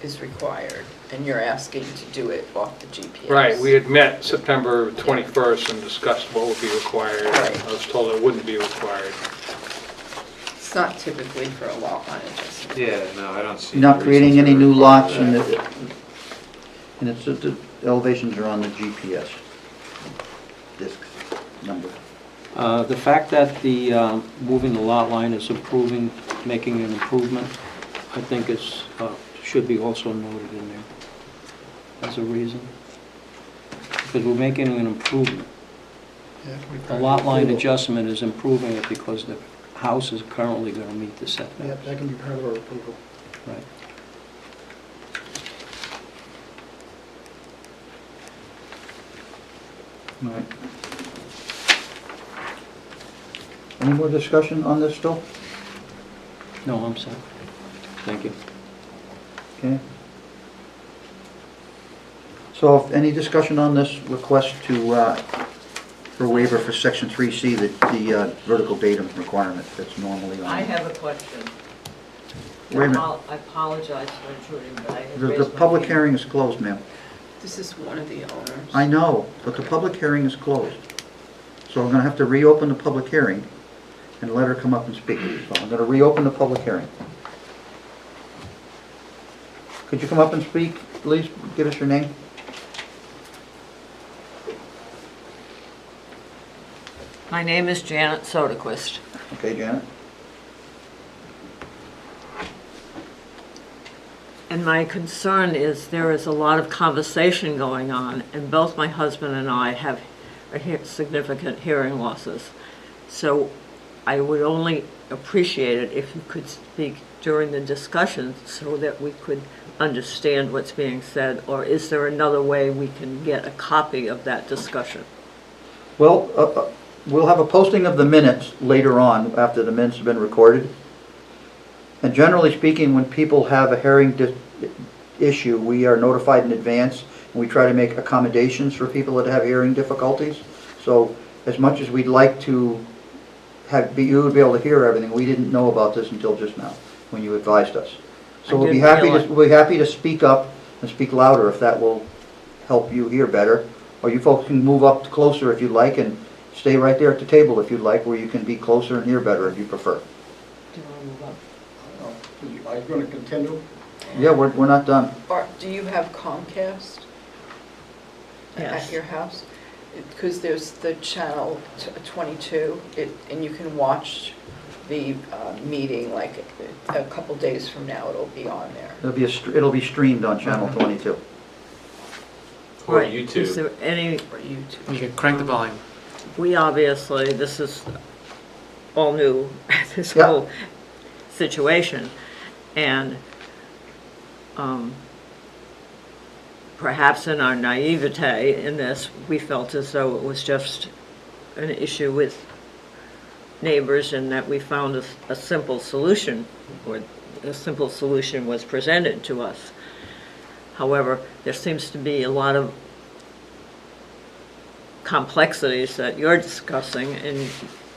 Is required, and you're asking to do it off the GPS. Right, we had met September 21st and discussed what would be required. Right. I was told it wouldn't be required. It's not typically for a lot line adjustment. Yeah, no, I don't see. You're not any creating reason any to new require lots, that. and it's, the elevations are on the GPS disc number. The fact that the moving the lot line is improving, making an improvement, I think is, should be also noted in there as a reason. Because we're making an improvement. Yeah, The lot line adjustment is improving it because the house is currently going to meet the Yeah, setback. that can be part of our approval. Right. Right. Any more discussion on this still? No, I'm sorry. Thank you. Okay. So if any discussion on this request to, for waiver for section 3C, the vertical datum requirement that's normally on? I have a question. Wait a minute. I apologize for intruding, but I have The raised my public hand. hearing is closed, ma'am. This is one of the owners. I know, but the public hearing is closed. So I'm gonna have to reopen the public hearing and let her come up and speak. So I'm gonna reopen the public hearing. Could you come up and speak, please? Give us your name. My name is Janet Soderquist. Okay, Janet? And my concern is there is a lot of conversation going on, and both my husband and I have significant hearing losses. So I would only appreciate it if you could speak during the discussion so that we could understand what's being said, or is there another way we can get a copy of that discussion? Well, we'll have a posting of the minutes later on, after the minutes have been recorded. And generally speaking, when people have a hearing issue, we are notified in advance, and we try to make accommodations for people that have hearing difficulties. So as much as we'd like to you would be able to hear everything, we didn't know about this until just now, when you advised us. So we'll be happy to speak up and speak louder if that will help you hear better. Or you folks can move up closer if you'd like, and stay right there at the table if you'd like, where you can be closer and hear better if you prefer. Do you want to move up? Are you going to continue? Yeah, we're not done. Do you have Comcast Yes. at your house? Because there's the channel 22, and you can watch the meeting like a couple days from now. It'll be on there. It'll be streamed on channel 22. Or Right. Is YouTube. there any, Or YouTube. You can crank the volume. we obviously, this is all new, this Yeah. whole situation. And perhaps in our naivete in this, we felt as though it was just an issue with neighbors and that we found a simple solution, or a simple solution was presented to us. However, there seems to be a lot of complexities that you're discussing,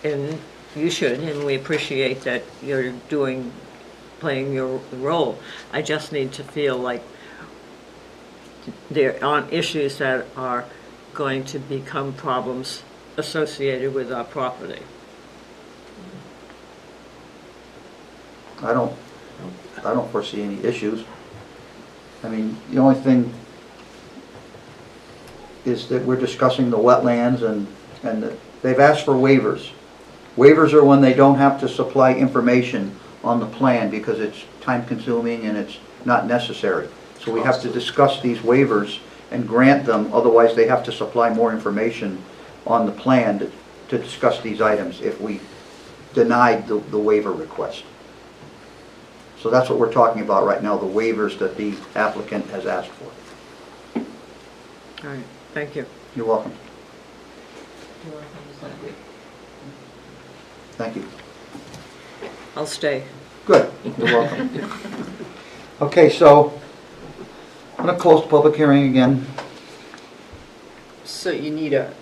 and you should, and we appreciate that you're playing your role. I just need to feel like there aren't issues that are going to become problems associated with our property. I don't foresee any issues. I mean, the only thing is that we're discussing the wetlands, and they've asked for waivers. Waivers are when they don't have to supply information on the plan because it's time-consuming and it's not necessary. So we have to discuss these waivers and grant them, otherwise they have to supply more information on the plan to discuss these items if we denied the waiver request. So that's what we're talking about right now, the waivers that the applicant has asked for. All right, thank you. You're welcome. Thank you. I'll stay. Good, you're welcome. Okay, so I'm going to close the public hearing again. So you need a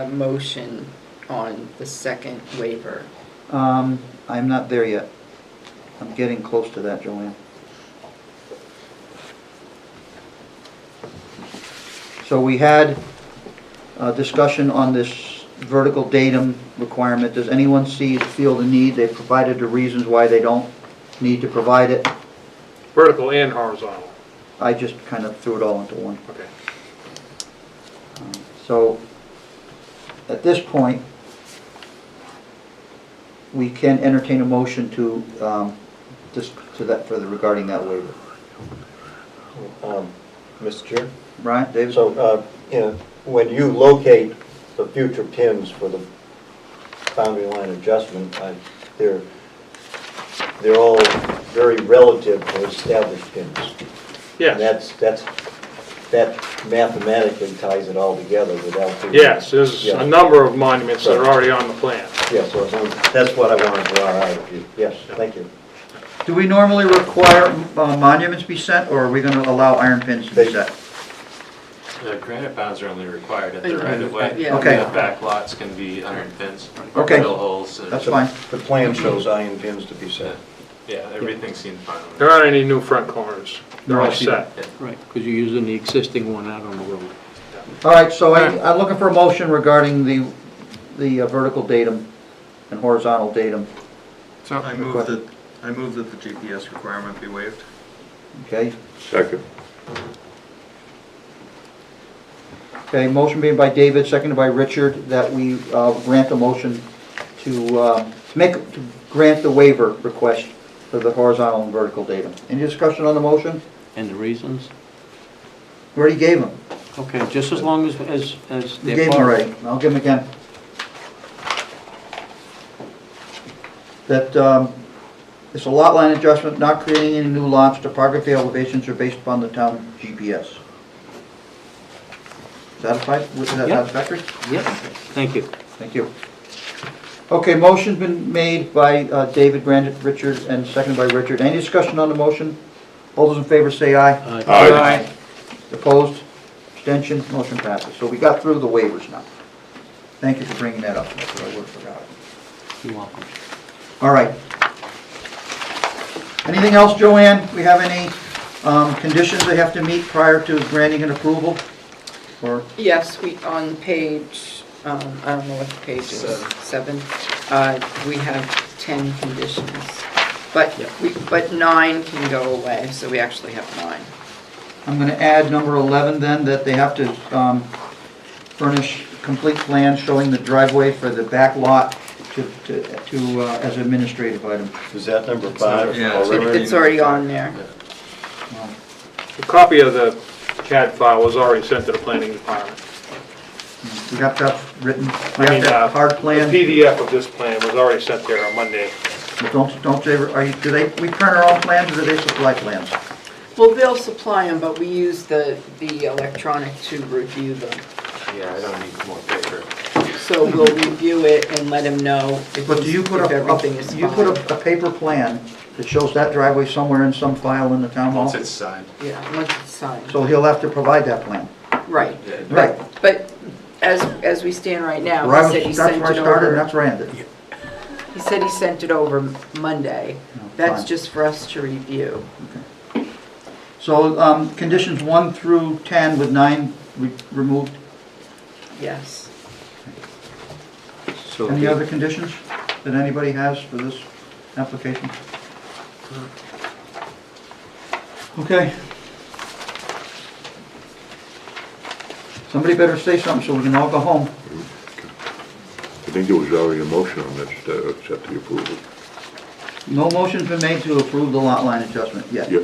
motion on the second waiver. I'm not there yet. I'm getting close to that, Joanne. So we had a discussion on this vertical datum requirement. Does anyone feel the need? They've provided the reasons why they don't need to provide it. Vertical and horizontal. I just kind of threw it all into one. Okay. So at this point, we can entertain a motion to regarding that waiver. Mr. Chair? Brian, David? So, when you locate the future pins for the boundary line adjustment, they're all very relative to established pins. Yes. And that's that mathematically ties it all together without the... Yes, there's Yeah. a number of monuments that are already on the plan. Yeah, so that's what I wanted to draw out of you. Yes, thank you. Do we normally require monuments be set, or are we gonna allow iron pins to be set? The granite bounds are only required at the Yeah. right of way. Yeah. Okay. The back lots can be iron pins. or Okay. drill holes. and- That's fine. The plan shows iron pins to be set. Yeah, everything seemed fine. There aren't any new front corners. They're No, I all see set. Right, because you're using the existing one out on the road. All right, so I'm looking for a motion regarding the vertical datum and horizontal datum, So, I move that the GPS requirement be waived. okay? Second. Okay, motion made by David, seconded by Richard, that we grant the motion to grant the waiver request for the horizontal and vertical datum. Any discussion on the motion? And the reasons? We already gave them. Okay, just as long as We they're gave them part of already. it. I'll give them again. That it's a lot line adjustment, not creating any new lots. Topography elevations are based upon the town GPS. Satisfied? Is that Yep. satisfactory? Yep, thank you. Thank you. Okay, motion's been made by David, granted Richard, and seconded by Richard. Any discussion on the motion? All those in favor say aye. Aye. Opposed? Abstention? Motion passes. So we got through the waivers now. Thank you for bringing that up. That's what I would have forgot. You're welcome. All right. Anything else, Joanne? We have any conditions they have to meet prior to granting an approval? Or, Yes, on page, I don't know what the page is, 7, we have 10 conditions. But, but 9 can go away, so we actually have 9. I'm gonna add number 11 then, that they have to furnish complete plans showing the driveway for the back lot as an administrative item. Is that number 5? Yeah, it's already? It's already on there. A copy of the CAD file was already sent to the planning department. We got that written, we I got mean, that hard the plan. PDF of this plan was already sent there on Monday. Don't they, we print our own plans, or do they supply plans? Well, they'll supply them, but we use the electronic to review them. Yeah, I don't need more paper. So we'll review it and let him know if But do you put everything is fine. you put a paper plan that shows that driveway somewhere in some file in the town hall? Once it's signed. Yeah, once it's signed. So he'll have to provide that plan. Right. Right. But as we stand right now, Where I he said he was- That's sent where I it started, and over. that's where I ended. He said he sent it over Monday. That's fine. just for us to review. So, conditions 1 through 10 with 9 removed. Yes. So Any other conditions that anybody has for this application? Okay. Somebody better say something so we can all go home. I think there was already a motion on this to accept the approval. No motion's been made to approve the lot line adjustment yet. Yep.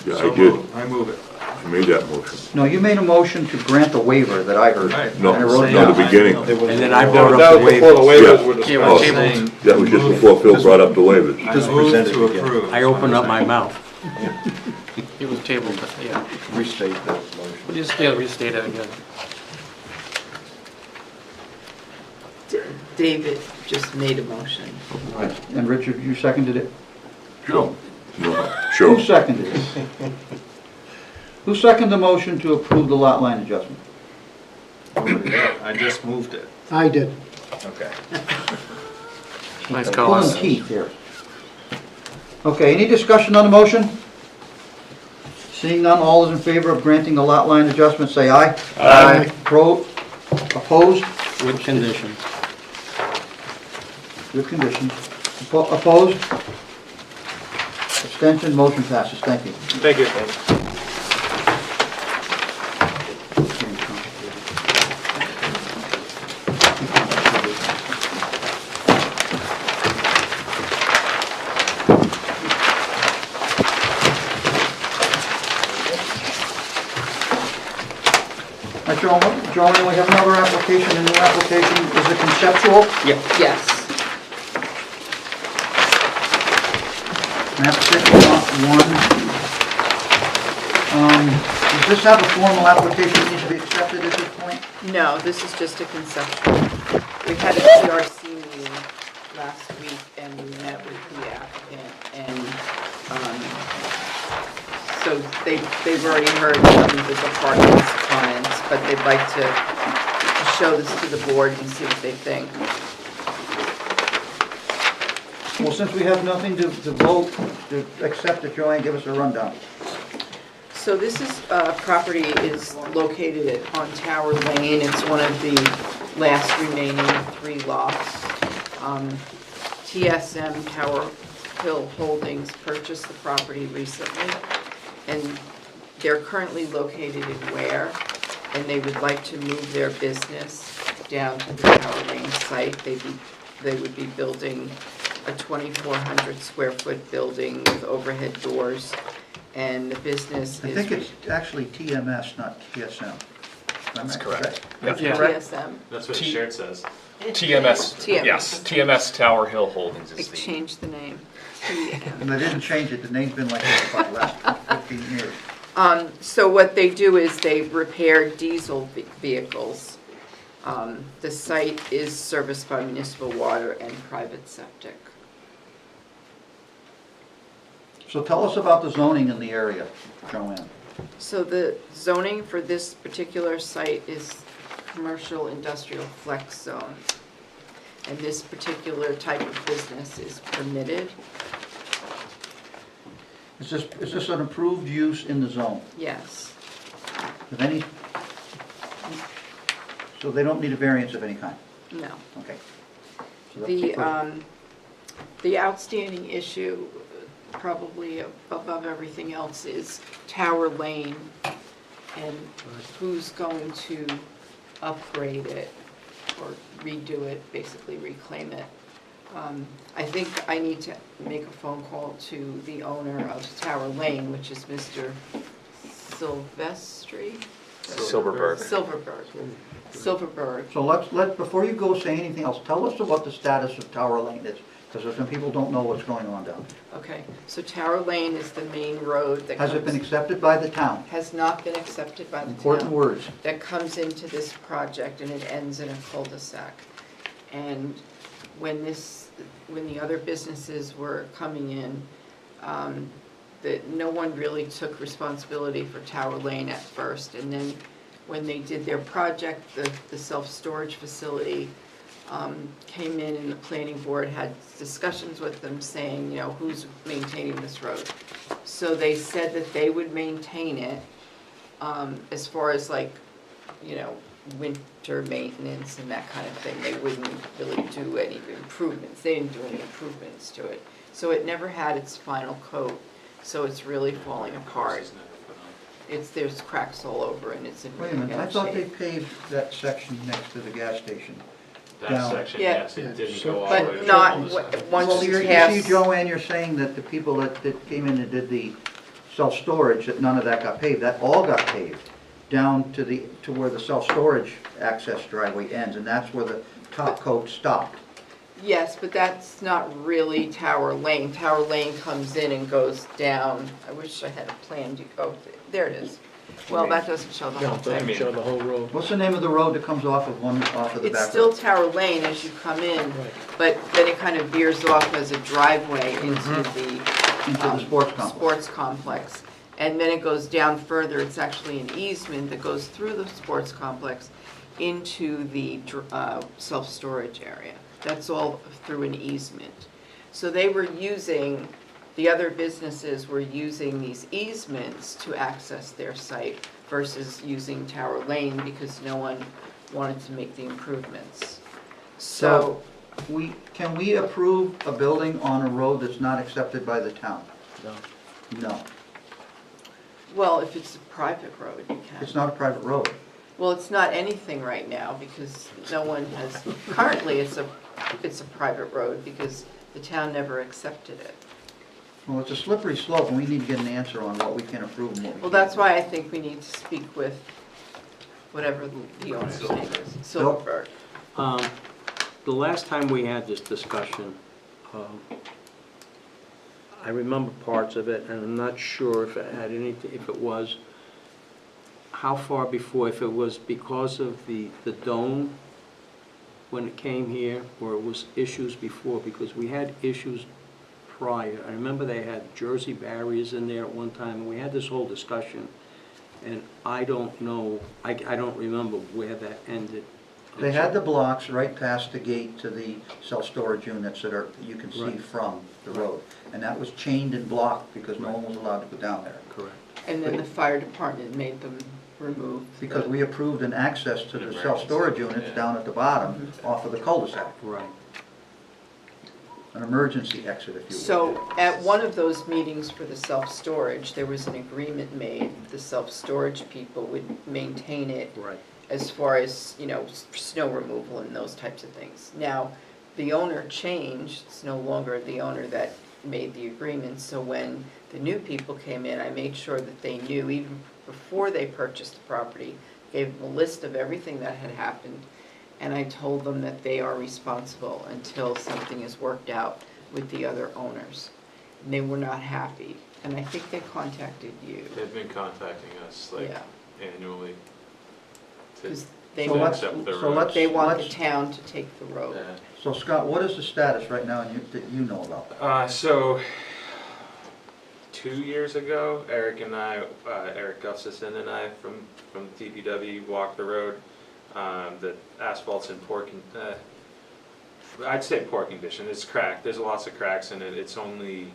Yeah, So I did. moved. I move it. I made that motion. No, you made a motion to grant the waiver that I heard. Right. No, And I wrote it no, down. the beginning. And then I brought That up was the before the waivers. waivers were Yeah, discussed. we tabled. That was just before Phil brought up the waivers. I Just move present it to again. approve. I opened up my mouth. it was tabled, but yeah. Restate that motion. We'll just, yeah, restate it again. David just made a motion. Right. And Richard, you seconded it? Sure. No, Who sure. seconded it? Who seconded the motion to approve the lot line adjustment? I just moved it. I did. Okay. Nice call. Pulling teeth here. Okay, any discussion on the motion? Seeing none, all those in favor of granting the lot line adjustment, say aye. Aye. Opposed? With conditions. Good conditions. Opposed? Abstention, motion passes. Thank you. Thank you. All right, Joanne, we have another application, a new application. Is it conceptual? Yes. Map 6, lot 1. Does this have a formal application that needs to be accepted at this point? No, this is just a conceptual. We had a CRC meeting last week and we met with the applicant and, so they've already heard some of the department's comments, but they'd like to show this to the board and see what they think. Well, since we have nothing to vote, to accept it, Joanne, give us a rundown. So this is, property is located on Tower Lane. It's one of the last remaining 3 lots. TSM Tower Hill Holdings purchased the property recently, and they're currently located in Ware, and they would like to move their business down to the Tower Lane site. They would be building a 2,400 square foot building with overhead doors, and the business I is... think it's actually TMS, not TSM. That's correct. That's Yeah. correct. TSM. That's what the shirt says. TMS, yes, TMS Tower Hill Holdings They is the, changed the name. And they didn't change it, the name's been like this for the last 15 years. So what they do is they repair diesel vehicles. The site is serviced by municipal water and private septic. So tell us about the zoning in the area, Joanne. So the zoning for this particular site is commercial industrial flex zone. And this particular type of business is permitted. Is this an approved use in the zone? Yes. Of any, so they don't need a variance of any kind? No. Okay. So that's The outstanding issue, probably above everything else, is Tower Lane and who's going to upgrade it or redo it, basically reclaim it. I think I need to make a phone call to the owner of Tower Lane, which is Mr. Silvestri? Silverberg. Silverberg. So let's, before you go say anything else, tell us what the status of Tower Lane is, because some people don't know what's going on down there. Okay, so Tower Lane is the main road that Has it been accepted by the town? Has not been accepted by the town. Important words. That comes into this project and it ends in a cul-de-sac. And when the other businesses were coming in, that no one really took responsibility for Tower Lane at first. And then when they did their project, the self-storage facility came in and the planning board had discussions with them saying, you know, who's maintaining this road? So they said that they would maintain it as far as like, you know, winter maintenance and that kind of thing. They wouldn't really do any improvements. They didn't do any improvements to it. So it never had its final coat. So it's really falling apart. There's cracks all over and it's in Wait a really minute, I bad thought they shape. paved that section next to the gas station. That down. section, Yeah. yes, it didn't go all the way. But to not, the cul-de-sac. once Well, you you pass. see, Joanne, you're saying that the people that came in and did the self-storage, that none of that got paved. That all got paved down to where the self-storage access driveway ends, and that's where the top coat stopped. Yes, but that's not really Tower Lane. Tower Lane comes in and goes down. I wish I had a plan. Oh, there it is. Well, that doesn't show the whole thing. Show the whole road. What's the name of the road that comes off of the It's back still road? Tower Lane as you come in, but then it kind of veers off as a driveway into the sports complex. sports complex. And then it goes down further. It's actually an easement that goes through the sports complex into the self-storage area. That's all through an easement. So they were using, the other businesses were using these easements to access their site versus using Tower Lane because no one wanted to make the improvements. So, Can we approve a building on a road that's not accepted by the town? No. No, well, if it's a private road, you can. it's not a private road. Well, it's not anything right now because no one has, currently it's a private road because the town never accepted it. Well, it's a slippery slope, and we need to get an answer on what we can approve and what we Well, can't. that's why I think we need to speak with whatever the owner's name is, Silverberg. The last time we had this discussion, I remember parts of it, and I'm not sure if it had anything, if it was, how far before, if it was because of the dome when it came here, or it was issues before, because we had issues prior. I remember they had Jersey barriers in there at one time, and we had this whole discussion, and I don't know, I don't remember where that ended. They had the blocks right past the gate to the self-storage units that you can see Right. from the road. And that was chained and blocked because no one was allowed to go down there. Correct. And then the fire department made them remove. Because we approved an access to the Emergency, self-storage units yeah. down at the bottom off of the cul-de-sac. Right. An emergency exit, if you will. So at one of those meetings for the self-storage, there was an agreement made, the self-storage people would maintain it Right. as far as, you know, snow removal and those types of things. Now, the owner changed, it's no longer the owner that made the agreement, so when the new people came in, I made sure that they knew, even before they purchased the property, gave them a list of everything that had happened, and I told them that they are responsible until something is worked out with the other owners. And they were not happy, and I think they contacted you. They've been contacting us like Yeah. annually to 'Cause they So want, let's- accept the so road. let's- they want the town to take the road. Yeah. So Scott, what is the status right now that you know about? So, 2 years ago, Eric Gustafson and I from DPW walked the road. The asphalt's in I'd say poor condition. It's cracked. There's lots of cracks in it. It's only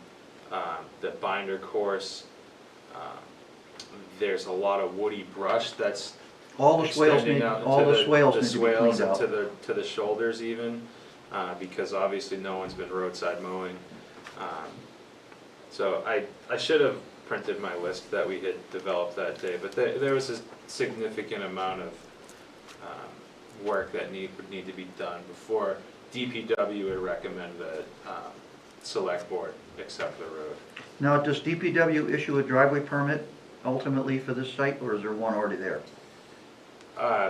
the binder course. There's a lot of woody brush that's All the swales extending need, out all into the swales the need to be swales cleaned and out. to the shoulders even, because obviously no one's been roadside mowing. So I should have printed my list that we had developed that day, but there was a significant amount of work that would need to be done before DPW would recommend the select board accept the road. Now, does DPW issue a driveway permit ultimately for this site, or is there one already there?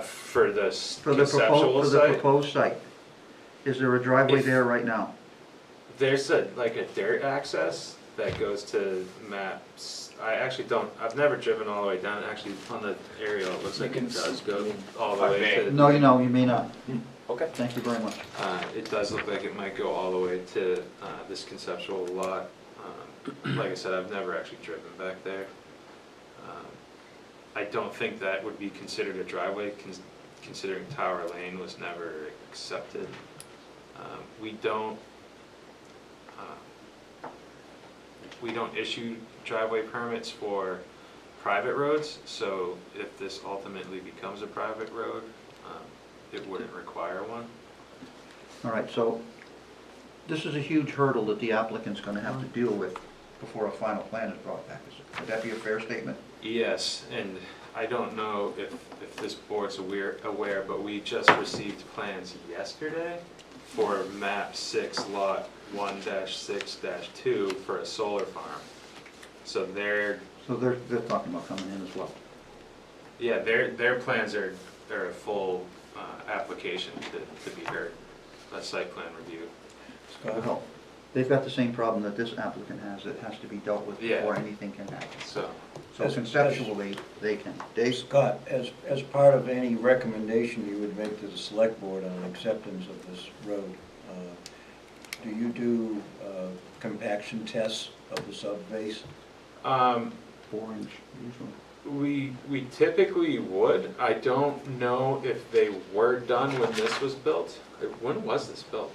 For the For the conceptual for the site, proposed site? Is there a driveway If- there right now? there's a dirt access that goes to maps. I actually I've never driven all the way down. Actually, on the aerial, it looks like it does go all the way to. No, you may not. Okay. Thank you very much. It does look like it might go all the way to this conceptual lot. Like I said, I've never actually driven back there. I don't think that would be considered a driveway, considering Tower Lane was never accepted. We don't issue driveway permits for private roads, so if this ultimately becomes a private road, it wouldn't require one. All right, so this is a huge hurdle that the applicant's gonna have to deal with before a final plan is brought back. Would that be a fair statement? Yes, and I don't know if this board's aware, but we just received plans yesterday for map 6 lot 1-6-2 for a solar farm. So they're talking about coming in as well. Yeah, their plans are a full application to be heard, a site plan review. Well, they've got the same problem that this applicant has, that has to be dealt with Yeah. before anything can happen. So Conceptually, they can. Dave? Scott, as part of any recommendation you would make to the select board on acceptance of this road, do you do compaction tests of the subbase? 4-inch usually. We typically would. I don't know if they were done when this was built. When was this built?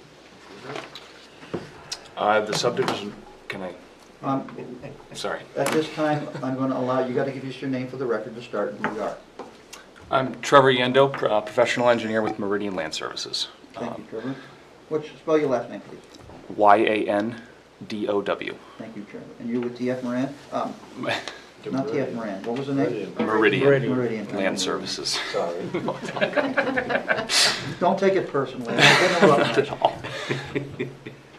The subdivision, can I, sorry. At this time, I'm gonna allow, you gotta give us your name for the record to start and who you are. I'm Trevor Yendo, professional engineer with Meridian Land Services. Thank you, Trevor. Spell your last name, please. YANDOW. Thank you, Trevor. And you're with TF Moran? Not TF Moran, what was the name? Meridian Land Services. Sorry. Don't take it personally.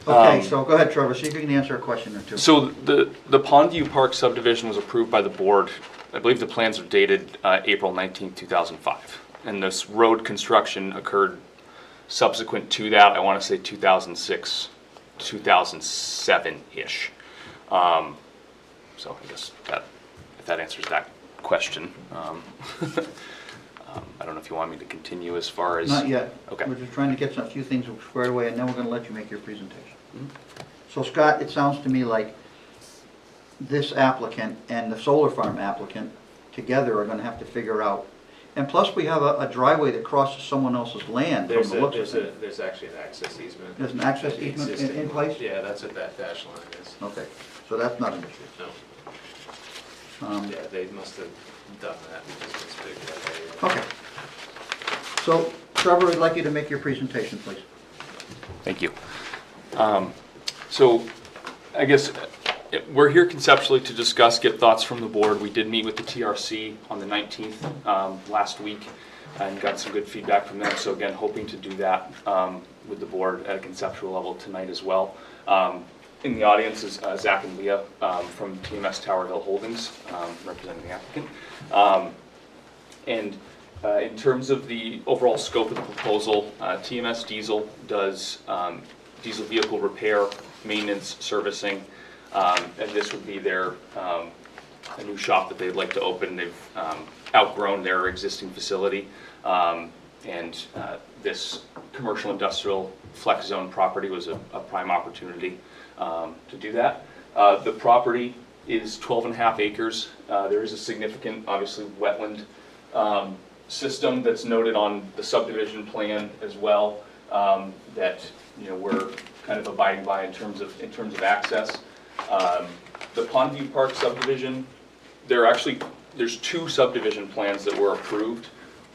Okay, so go ahead, Trevor, see if you can answer a question or two. So the Pondview Park subdivision was approved by the board. I believe the plans are dated April 19, 2005. And this road construction occurred subsequent to that, I want to say 2006, 2007-ish. So I guess if that answers that question. I don't know if you want me to continue as far as... Not yet. Okay. We're just trying to get a few things squared away, and then we're gonna let you make your presentation. So Scott, it sounds to me like this applicant and the solar farm applicant together are gonna have to figure out, and plus we have a driveway that crosses someone else's land from the looks of it. There's actually an access easement. There's an access easement in place? Yeah, that's what that dash line is. Okay, so that's not an issue. No. Yeah, they must have done that because it's big that area. Okay. So Trevor, I'd like you to make your presentation, please. Thank you. So I guess we're here conceptually to discuss, get thoughts from the board. We did meet with the TRC on the 19th last week and got some good feedback from them. So again, hoping to do that with the board at a conceptual level tonight as well. In the audience is Zach and Leah from TMS Tower Hill Holdings, representing the applicant. In terms of the overall scope of the proposal, TMS Diesel does diesel vehicle repair, maintenance, servicing, and this would be their a new shop that they'd like to open. They've outgrown their existing facility, and this commercial industrial flex zone property was a prime opportunity to do that. The property is 12.5 acres. There is a significant, obviously, wetland system that's noted on the subdivision plan as well, that we're kind of abiding by in terms of access. The Pondview Park subdivision, there's 2 subdivision plans that were approved.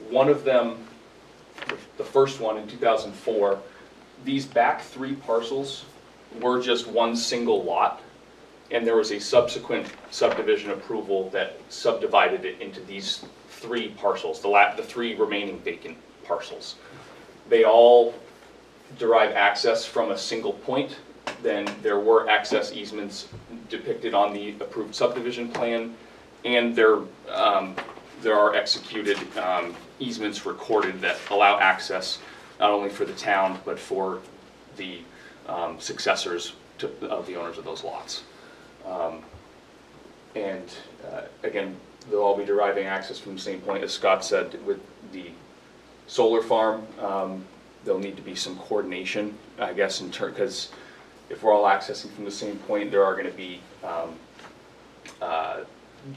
One of them, the first one in 2004, these back 3 parcels were just one single lot, and there was a subsequent subdivision approval that subdivided it into these 3 parcels, the 3 remaining vacant parcels. They all derive access from a single point. Then there were access easements depicted on the approved subdivision plan, and there are executed easements recorded that allow access not only for the town but for the successors of the owners of those lots. Again, they'll all be deriving access from the same point. As Scott said, with the solar farm, there'll need to be some coordination, I guess, because if we're all accessing from the same point, there are going to be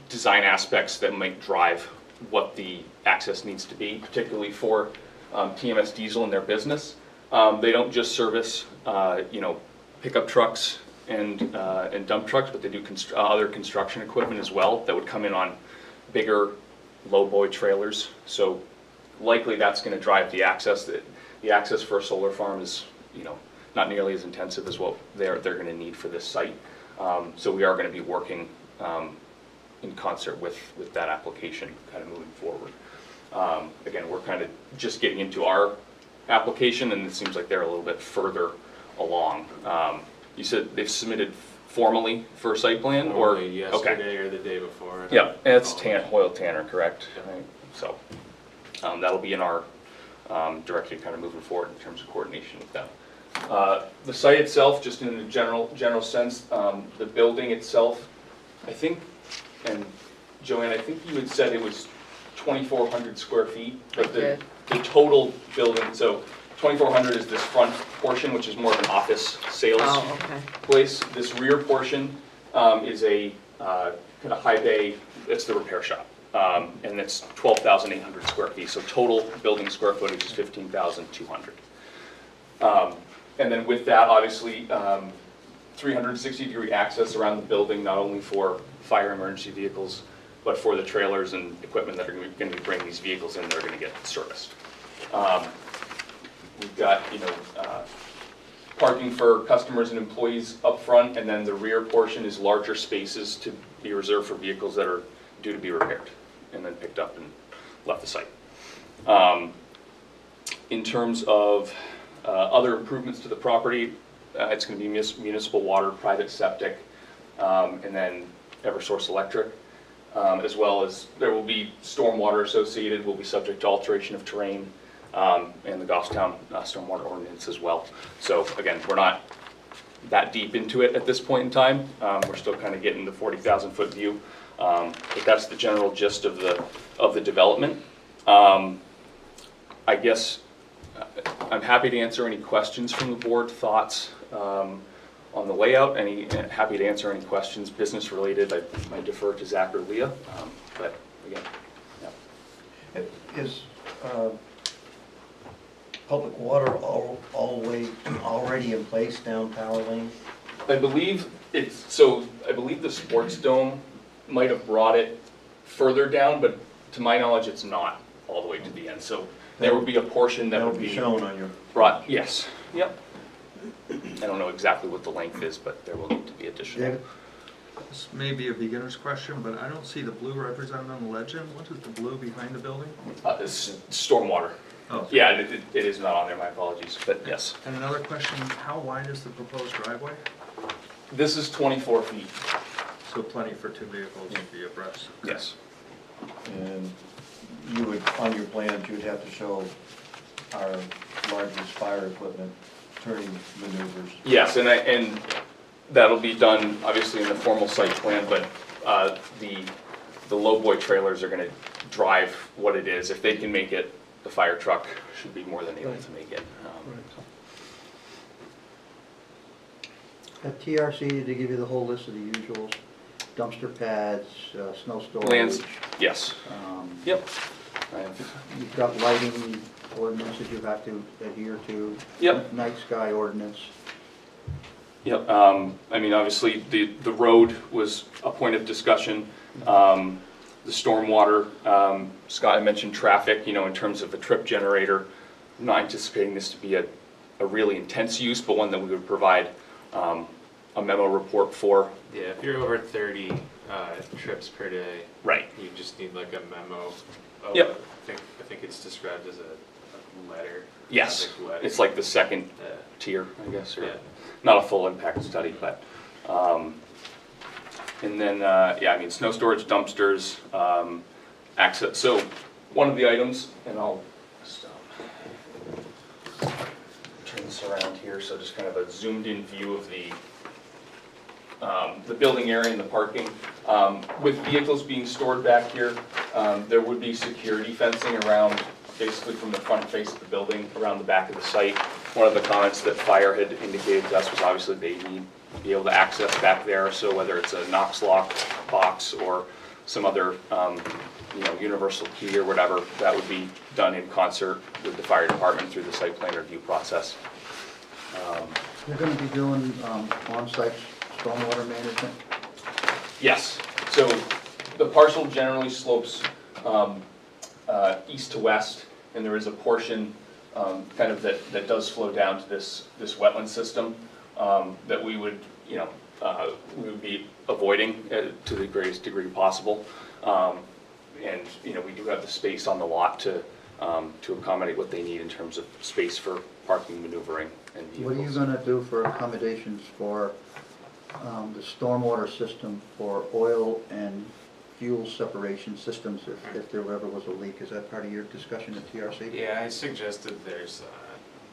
design aspects that might drive what the access needs to be, particularly for TMS Diesel and their business. They don't just service, pickup trucks and dump trucks, but they do other construction equipment as well that would come in on bigger lowboy trailers. So likely that's going to drive the access. The access for a solar farm is, not nearly as intensive as what they're going to need for this site. So we are going to be working in concert with that application kind of moving forward. Again, we're kind of just getting into our application, and it seems like they're a little bit further along. You said they've submitted formally for a site plan, or Only yesterday or the day before. Yeah, and it's Hoyle Tanner, correct? Right. So that'll be in our directory kind of moving forward in terms of coordination with them. The site itself, just in a general sense, the building itself, I think, and Joanne, I think you had said it was 2,400 square feet, but the total building, so 2,400 is this front portion, which is more of an office sales place. This rear portion is a kind of high bay, it's the repair shop. And it's 12,800 square feet, so total building square footage is 15,200. And then with that, obviously, 360-degree access around the building, not only for fire emergency vehicles, but for the trailers and equipment that are going to be bringing these vehicles in, they're going to get serviced. We've got, parking for customers and employees up front, and then the rear portion is larger spaces to be reserved for vehicles that are due to be repaired and then picked up and left the site. In terms of other improvements to the property, it's going to be municipal water, private septic, and then Eversource Electric, as well as there will be stormwater associated, will be subject to alteration of terrain, and the Goffstown stormwater ordinance as well. So again, we're not that deep into it at this point in time. We're still kind of getting the 40,000-foot view, but that's the general gist of the development. I guess I'm happy to answer any questions from the board, thoughts on the layout. Happy to answer any questions business related. I might defer to Zach or Leah, but again, yeah. Is public water already in place down Power Lane? I believe the sports dome might have brought it further down, but to my knowledge, it's not all the way to the end. So there would be a portion that would be shown on your brought. Yes. Yep. I don't know exactly what the length is, but there will need to be additional. This may be a beginner's question, but I don't see the blue represented on the legend. What is the blue behind the building? Stormwater. Oh. Yeah, it is not on there, my apologies, but yes. And another question, how wide is the proposed driveway? This is 24 feet. So plenty for two vehicles to be abreast. Yes. And you would, on your plans, you'd have to show our largest fire equipment turning maneuvers. Yes, and that'll be done obviously in the formal site plan, but the lowboy trailers are gonna drive what it is. If they can make it, the fire truck should be more than able to make it. At TRC, did they give you the whole list of the usuals? Dumpster pads, snow storage? Lands, yes. Yep. You've got lighting ordinances you have to adhere to. Yep. Night sky ordinance. Yep, I mean, obviously, the road was a point of discussion. The stormwater, Scott had mentioned traffic, in terms of a trip generator. I'm not anticipating this to be a really intense use, but one that we would provide a memo report for. Yeah, if you're over 30 trips per day. Right. You just need like a memo. Yep. I think it's described as a letter. Yes, traffic letter. it's like the second tier, I guess, or Yeah. not a full impact study, but, and then, yeah, I mean, snow storage dumpsters, access, so one of the items, and I'll just turn this around here, so just kind of a zoomed in view of the building area and the parking. With vehicles being stored back here, there would be security fencing around, basically from the front face of the building, around the back of the site. One of the comments that fire had indicated to us was obviously they need to be able to access back there, so whether it's a Knox lock box or some other, universal key or whatever, that would be done in concert with the fire department through the site plan review process. You're gonna be doing on-site stormwater management? Yes, so the parcel generally slopes east to west, and there is a portion kind of that does flow down to this wetland system that we would, we would be avoiding to the greatest degree possible. And, we do have the space on the lot to accommodate what they need in terms of space for parking, maneuvering, and vehicles. What are you gonna do for accommodations for the stormwater system for oil and fuel separation systems if there ever was a leak? Is that part of your discussion at TRC? Yeah, I suggested there's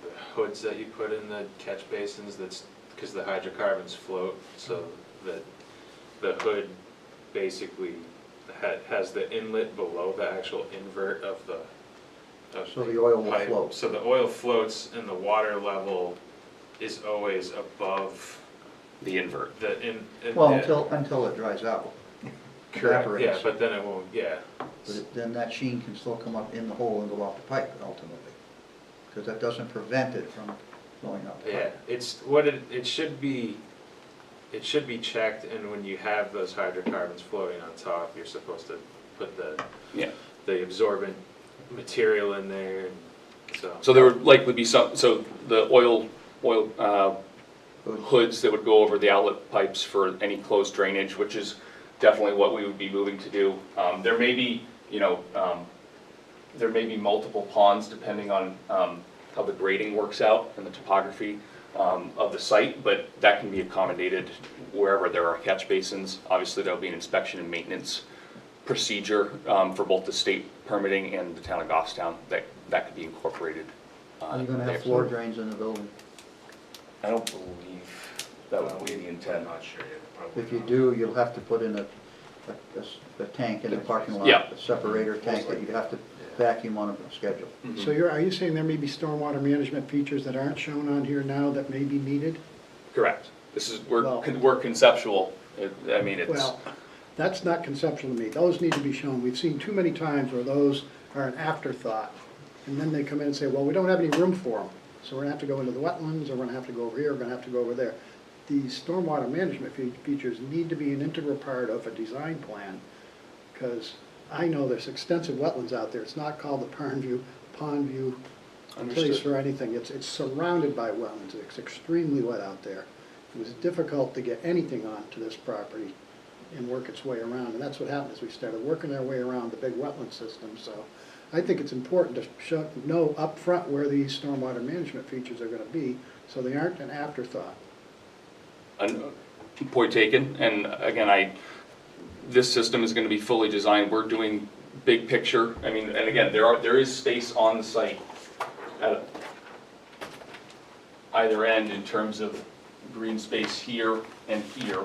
the hoods that you put in the catch basins, that's because the hydrocarbons float, so that the hood basically has the inlet below the actual invert of the So the oil will pipe. float. So the oil floats and the water level is always above the invert. Well, until it dries out. Correct, Evaporates. yeah, but then it won't, yeah. Then that sheen can still come up in the hole and go off the pipe ultimately. Because that doesn't prevent it from going up the Yeah, pipe. it's what it should be checked, and when you have those hydrocarbons floating on top, you're supposed to put the absorbent material in there, and So there would likely be so the oil hoods that would go over the outlet pipes for any closed drainage, which is definitely what we would be moving to do. There may be, there may be multiple ponds depending on how the grading works out and the topography of the site, but that can be accommodated wherever there are catch basins. Obviously, there'll be an inspection and maintenance procedure for both the state permitting and the town of Goffstown that could be incorporated. Are you gonna there. have floor drains in the building? I don't believe That would be the I'm intent. not sure yet. Probably If you not. do, you'll have to put in a tank in the parking lot, Yeah. a separator tank that you have to vacuum on a schedule. So are you saying there may be stormwater management features that aren't shown on here now that may be needed? Correct. This is, Well- we're conceptual. I mean, it's, Well, that's not conceptual to me. Those need to be shown. We've seen too many times where those are an afterthought. And then they come in and say, well, we don't have any room for them. So we're gonna have to go into the wetlands, or we're gonna have to go over here, we're gonna have to go over there. These stormwater management features need to be an integral part of a design plan, because I know there's extensive wetlands out there. It's not called the Pondview place Understood. for anything. It's surrounded by wetlands. It's extremely wet out there. It was difficult to get anything onto this property and work its way around. And that's what happened, is we started working our way around the big wetland system. So I think it's important to know up front where these stormwater management features are gonna be, so they aren't an afterthought. Point taken, and again, this system is gonna be fully designed, we're doing big picture, I mean, and again, there is space on the site at either end in terms of green space here and here,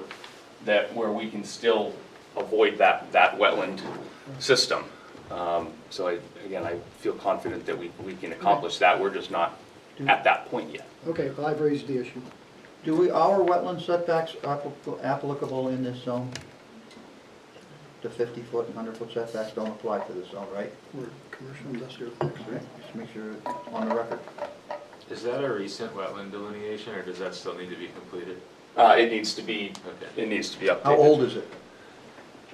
that where we can still avoid that wetland system. So I feel confident that we can accomplish that, we're just not at that point yet. Okay, well, I've raised the issue. Our wetland setbacks applicable in this zone? The 50-foot and 100-foot setbacks don't apply to this zone, right? We're commercial industrial things, right? Just make sure it's on the record. Is that a recent wetland delineation, or does that still need to be completed? It needs to be updated. How old is it?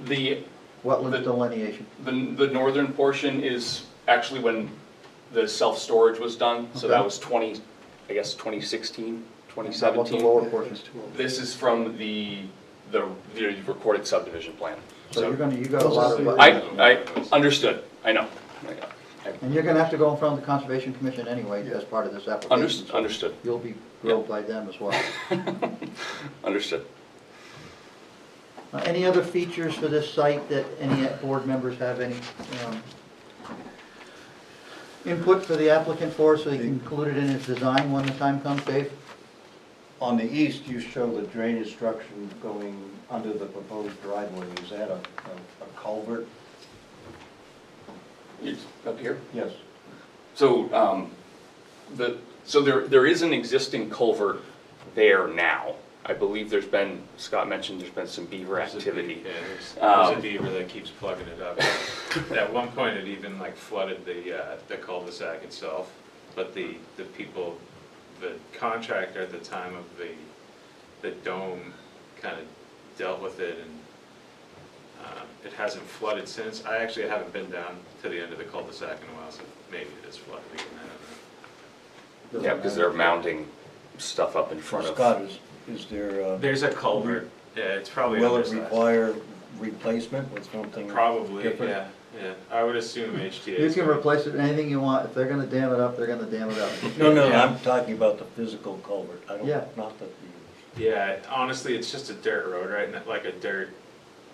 The Wetland delineation? The northern portion is actually when the self-storage was done, so that Okay. was 2016, How about the 2017. lower portion? This is from the recorded subdivision plan. So you got a lot of. I understood, I know. And you're gonna have to go in front of the Conservation Commission anyway as part of this application. so Understood. You'll be grilled by them as well. Understood. Any other features for this site that any board members have any input for the applicant for, so he can include it in his design when the time comes, Dave? On the east, you show the drainage structure going under the proposed driveway. Is that a culvert? It's up here? Yes. So, there is an existing culvert there now. I believe Scott mentioned there's been some beaver activity. There's a beaver that keeps plugging it up. At one point, it even like flooded the cul-de-sac itself, but the contractor at the time of the dome kind of dealt with it, and it hasn't flooded since. I actually haven't been down to the end of the cul-de-sac in a while, so maybe it is flooded again, I don't know. Yeah, because they're mounting stuff up in front of. Scott, is there? There's a culvert, yeah, it's probably Will it undersized. require replacement with something? Probably, different? yeah. I would assume HTA. You can replace it with anything you want. If they're gonna dam it up, they're gonna dam it up. No, Yeah. I'm talking about the physical culvert. I don't, Yeah. not the. Yeah, honestly, it's just a dirt road, right, not like a dirt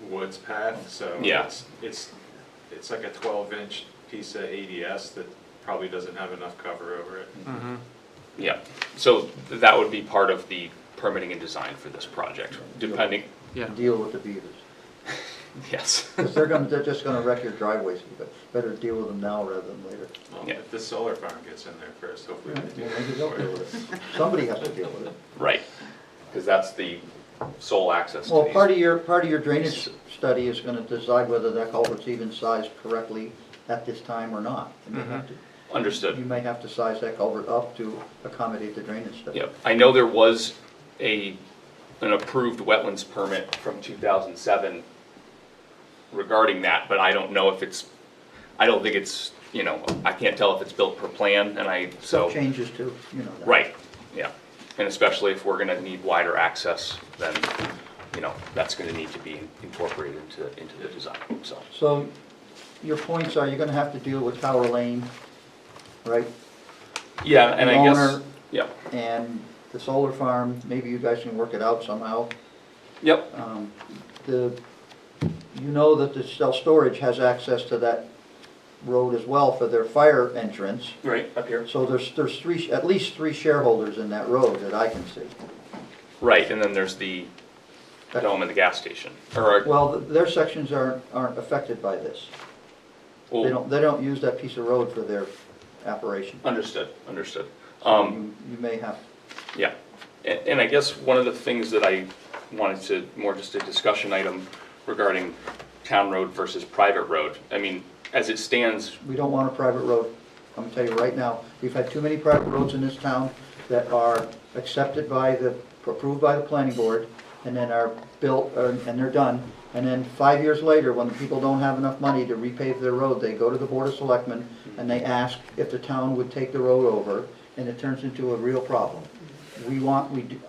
woods path, so. Yeah. It's like a 12-inch piece of ADS that probably doesn't have enough cover over it. Yeah, so that would be part of the permitting and design for this project, depending, Yeah. Deal with the beavers. yes. Because they're just gonna wreck your driveways. You better deal with them now rather than later. Well, Yeah. if the solar farm gets in there first, hopefully they do. Well, maybe they'll deal with it. Somebody has to deal with it. Right, because that's the sole access to Well, these. part of your drainage study is gonna decide whether that culvert's even sized correctly at this time or not. And you have to- Understood. You may have to size that culvert up to accommodate the drainage study. Yep, I know there was an approved wetlands permit from 2007 regarding that, but I don't know if I don't think it's, I can't tell if it's built per plan, and so. Changes too, you know that. Right, yeah, and especially if we're gonna need wider access, then, that's gonna need to be incorporated into the design, so. So your points are, you're gonna have to deal with Tower Lane, right? Yeah, and I The guess, owner yeah, And the solar farm, maybe you guys can work it out somehow. yep, You know that the self-storage has access to that road as well for their fire entrance. right, up here. So there's at least three shareholders in that road that I can see. Right, and then there's the dome and the gas station, or, Well, their sections aren't affected by this. well, They don't use that piece of road for their operation. understood. So you may have, Yeah, and I guess one of the things that I wanted to, more just a discussion item regarding town road versus private road. I mean, as it stands, we don't want a private road. I'm gonna tell you right now, we've had too many private roads in this town that are accepted by approved by the planning board, and then are built, and they're done. And then 5 years later, when the people don't have enough money to repave their road, they go to the Board of Selectmen and they ask if the town would take the road over, and it turns into a real problem.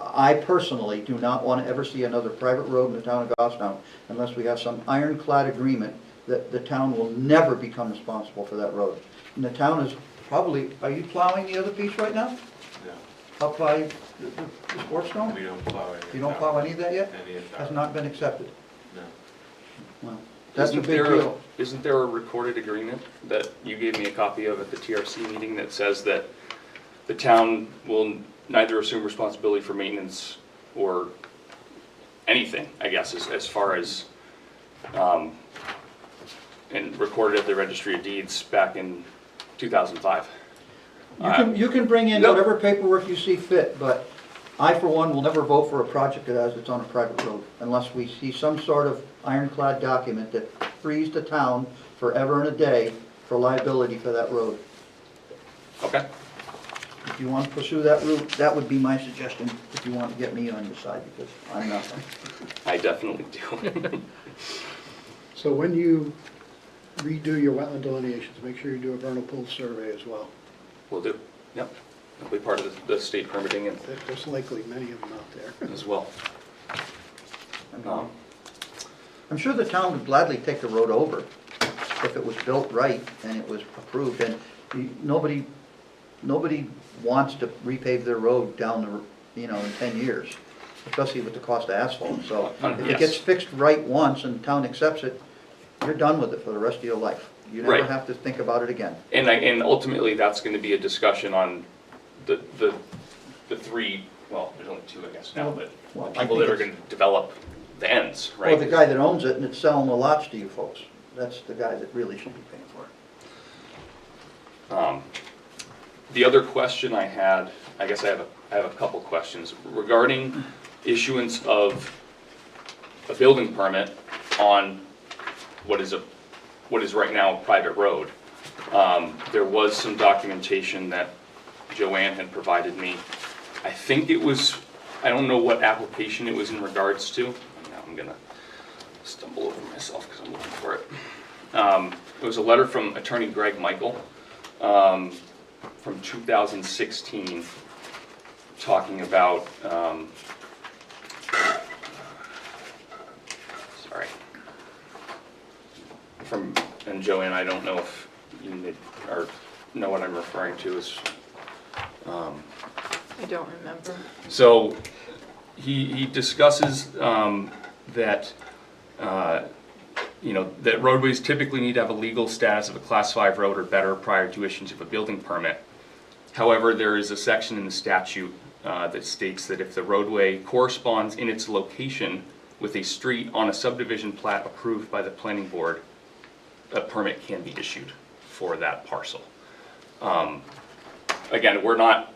I personally do not want to ever see another private road in the town of Goffstown unless we have some ironclad agreement that the town will never become responsible for that road. And the town is probably, are you plowing the other piece right now? No, Up by the sports dome? we don't plow any. You don't plow any of that yet? Any of that. Has not been accepted. No. Well, that's a isn't big there deal. isn't there a recorded agreement that you gave me a copy of at the TRC meeting that says that the town will neither assume responsibility for maintenance or anything, I guess, as far as, and recorded at the Registry of Deeds back in 2005. You can bring in No. whatever paperwork you see fit, but I, for one, will never vote for a project that's on a private road unless we see some sort of ironclad document that frees the town forever and a day for liability for that road. Okay. If you want to pursue that route, that would be my suggestion if you want to get me on your side, because I'm not. I definitely do. So when you redo your wetland delineations, make sure you do a vernal pool survey as well. Will do. Yep. That'll be part of the state permitting and There's likely many of them out there. as well. I'm sure the town would gladly take the road over if it was built right and it was approved, and nobody wants to repave their road down in 10 years, especially with the cost of asphalt. So if it Yes. gets fixed right once and the town accepts it, you're done with it for the rest of your life. You never Right. have to think about it again. And ultimately, that's going to be a discussion on the three, well, there's only two, I guess, now, but Well, the I people think that are it's- going to develop the ends, Well, right? the guy that owns it and it's selling the lots to you folks, that's the guy that really should be paying for it. The other question I had, I guess I have a couple questions regarding issuance of a building permit on what is right now a private road. There was some documentation that Joanne had provided me. I think it was, I don't know what application it was in regards to. Now I'm gonna stumble over myself because I'm looking for it. It was a letter from Attorney Greg Michael, from 2016, talking about, sorry. And Joanne, I don't know if you know what I'm referring to as, I don't remember. so he discusses that, that roadways typically need to have a legal status of a Class 5 road or better prior to issuance of a building permit. However, there is a section in the statute that states that if the roadway corresponds in its location with a street on a subdivision plat approved by the planning board, a permit can be issued for that parcel. Again, we're not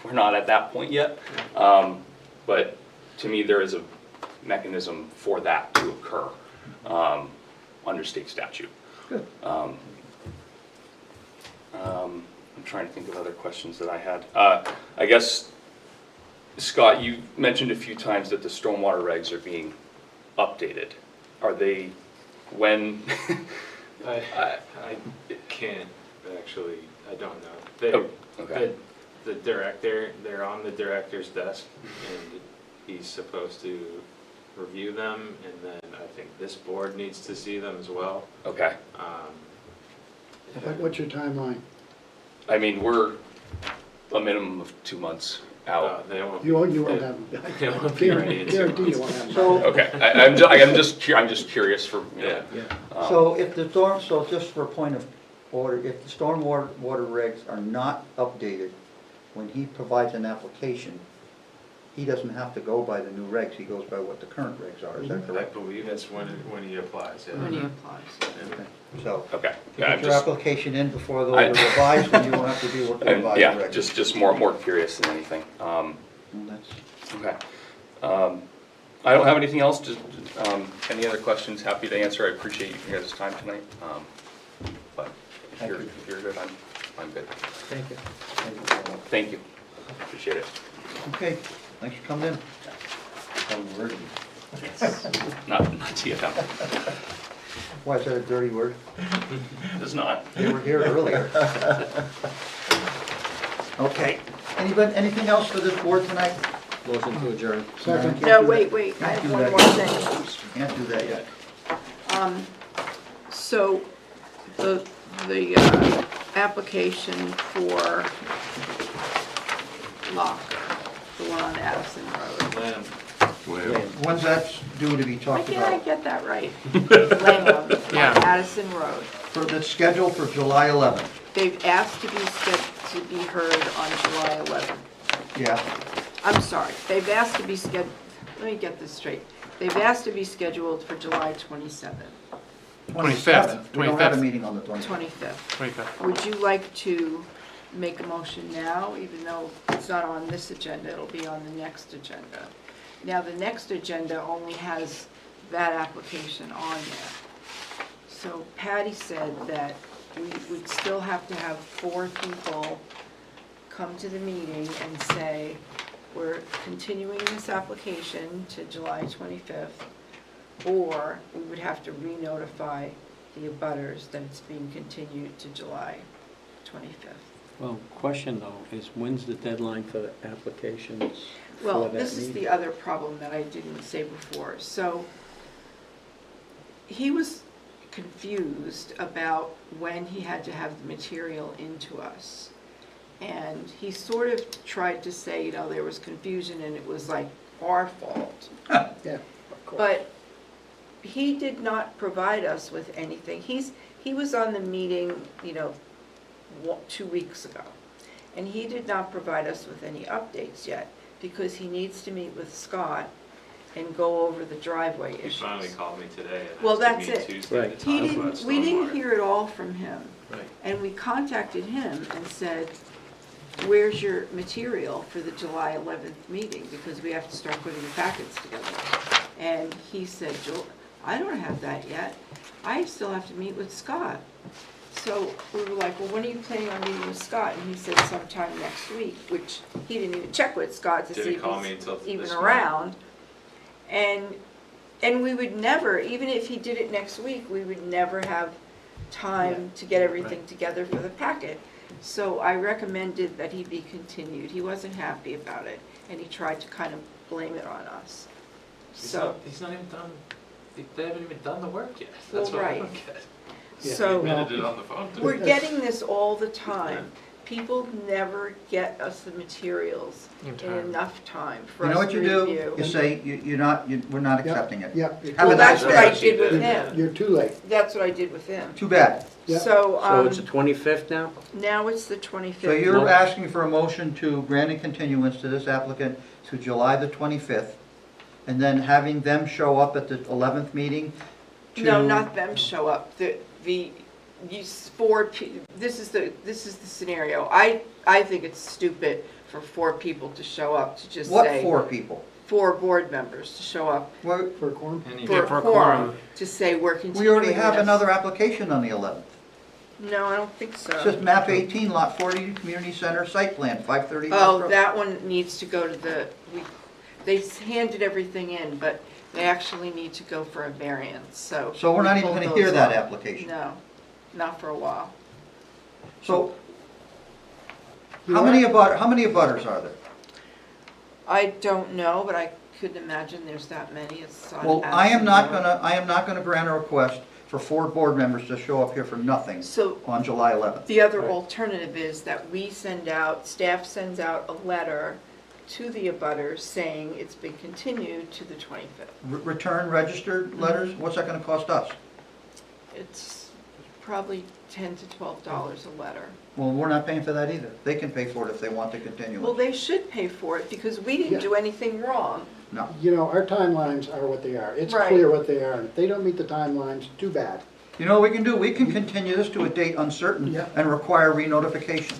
at that point yet, but to me, there is a mechanism for that to occur under state statute. Good. I'm trying to think of other questions that I had. I guess, Scott, you mentioned a few times that the stormwater regs are being updated. Are they, when? I can't, actually, I don't know. They, Oh, okay. the director, they're on the director's desk, and he's supposed to review them, and then I think this board needs to see them as well. Okay. What's your timeline? I mean, we're a minimum of 2 months out. They won't. You won't have them. They won't be ready in 2 Guarantee months. you won't have them. So, Okay, I'm just curious for, Yeah. so if the storm, so just for a point of order, if the stormwater regs are not updated when he provides an application, he doesn't have to go by the new regs, he goes by what the current regs are, is that I correct? believe that's when he applies, yeah. When he applies. Okay. So, Okay. if you I'm put your just- application in before those I- are revised, then you won't have to deal with the revised Yeah, regs. just more curious than anything. Well, that's- Okay. I don't have anything else, just, any other questions, happy to answer, I appreciate you guys' time tonight. But if you're good, I'm good. Thank you. Thank you, appreciate it. Okay, thanks for coming in. Not to you, no. Why, is that a dirty word? It's not. They were here earlier. Okay, anybody, anything else for this board tonight? Motion to adjourn. Second. No, wait, I have Can't do one that more yet. thing. Can't do that yet. So, the application for Lock, the one on Addison Road. When's that due to be Why talked can't I about? get that right? Lamb on Yeah. Addison Road. That's scheduled for July 11th. They've asked to be heard on July 11th. Yeah, I'm sorry, they've asked to be let me get this straight. They've asked to be scheduled for July 27th, 27th. We don't have a 25th. meeting on the 25th. 25th. 25th. Would you like to make a motion now, even though it's not on this agenda, it'll be on the next agenda? Now, the next agenda only has that application on there. So Patty said that we would still have to have 4 people come to the meeting and say, we're continuing this application to July 25th, or we would have to re-notify the abutters that it's being continued to July 25th. Well, question though, is when's the deadline for applications for Well, that this is meeting? the other problem that I didn't say before. So he was confused about when he had to have the material into us. And he sort of tried to say, you know, there was confusion and it was like our fault. Yeah, of course. But he did not provide us with anything. He was on the meeting, you know, 2 weeks ago. And he did not provide us with any updates yet because he needs to meet with Scott and go over the driveway He issues. finally called me today and Well, asked to that's meet it. Tuesday to Right. talk about We didn't stormwater. hear it all from him. Right. And we contacted him and said, where's your material for the July 11th meeting? Because we have to start putting the packets together. And he said, I don't have that yet. I still have to meet with Scott. So we were like, well, when are you planning on meeting with Scott? And he said sometime next week, which he didn't even check with Scott to see Didn't if call me he's until even this morning. around. And we would never, even if he did it next week, we would never have time to get everything together for the packet. So I recommended that he be continued. He wasn't happy about it, and he tried to kind of blame it on us. So, He's not even done, they haven't even done the work yet. Well, That's what I right. don't get. so. He admitted it on the phone too. We're getting this all the time. People never get us the materials in enough time for You know us what to you review. do? You say, we're not Yeah, accepting it. yeah. Have Well, a that's nice what I day. did with him. You're too late. That's what I did with him. Too bad. Yeah. So, So it's the 25th now? now it's the 25th. So you're asking for a motion to grant a continuance to this applicant to July the 25th, and then having them show up at the 11th meeting to... No, not them show up. This is the scenario. I think it's stupid for 4 people to show up to just What say. 4 people? 4 board members to show up Well, For a quorum? for a quorum to say we're continuing we already have this. another application on the 11th. No, I don't think so. It's just map 18, lot 40, community center, site plan, 530 West Oh, Road. that one needs to go to they handed everything in, but they actually need to go for a variance, so. So we're not we even pulled gonna hear those that off. application. No, not for a while. So, how many abutters are there? I don't know, but I could imagine there's that many. It's on Well, I am Addison not Road. gonna grant a request for 4 board members to show up here for nothing So on July 11th. the other alternative is that staff sends out a letter to the abutters saying it's been continued to the 25th. Return registered letters, what's that gonna cost us? It's probably $10 to $12 a letter. Well, we're not paying for that either. They can pay for it if they want to continue Well, it. they should pay for it because we didn't do anything wrong. No. You know, our timelines are what they are. It's Right. clear what they are, and if they don't meet the timelines, too bad. You know what we can do? We can continue this to a date uncertain Yeah. and require re-notification.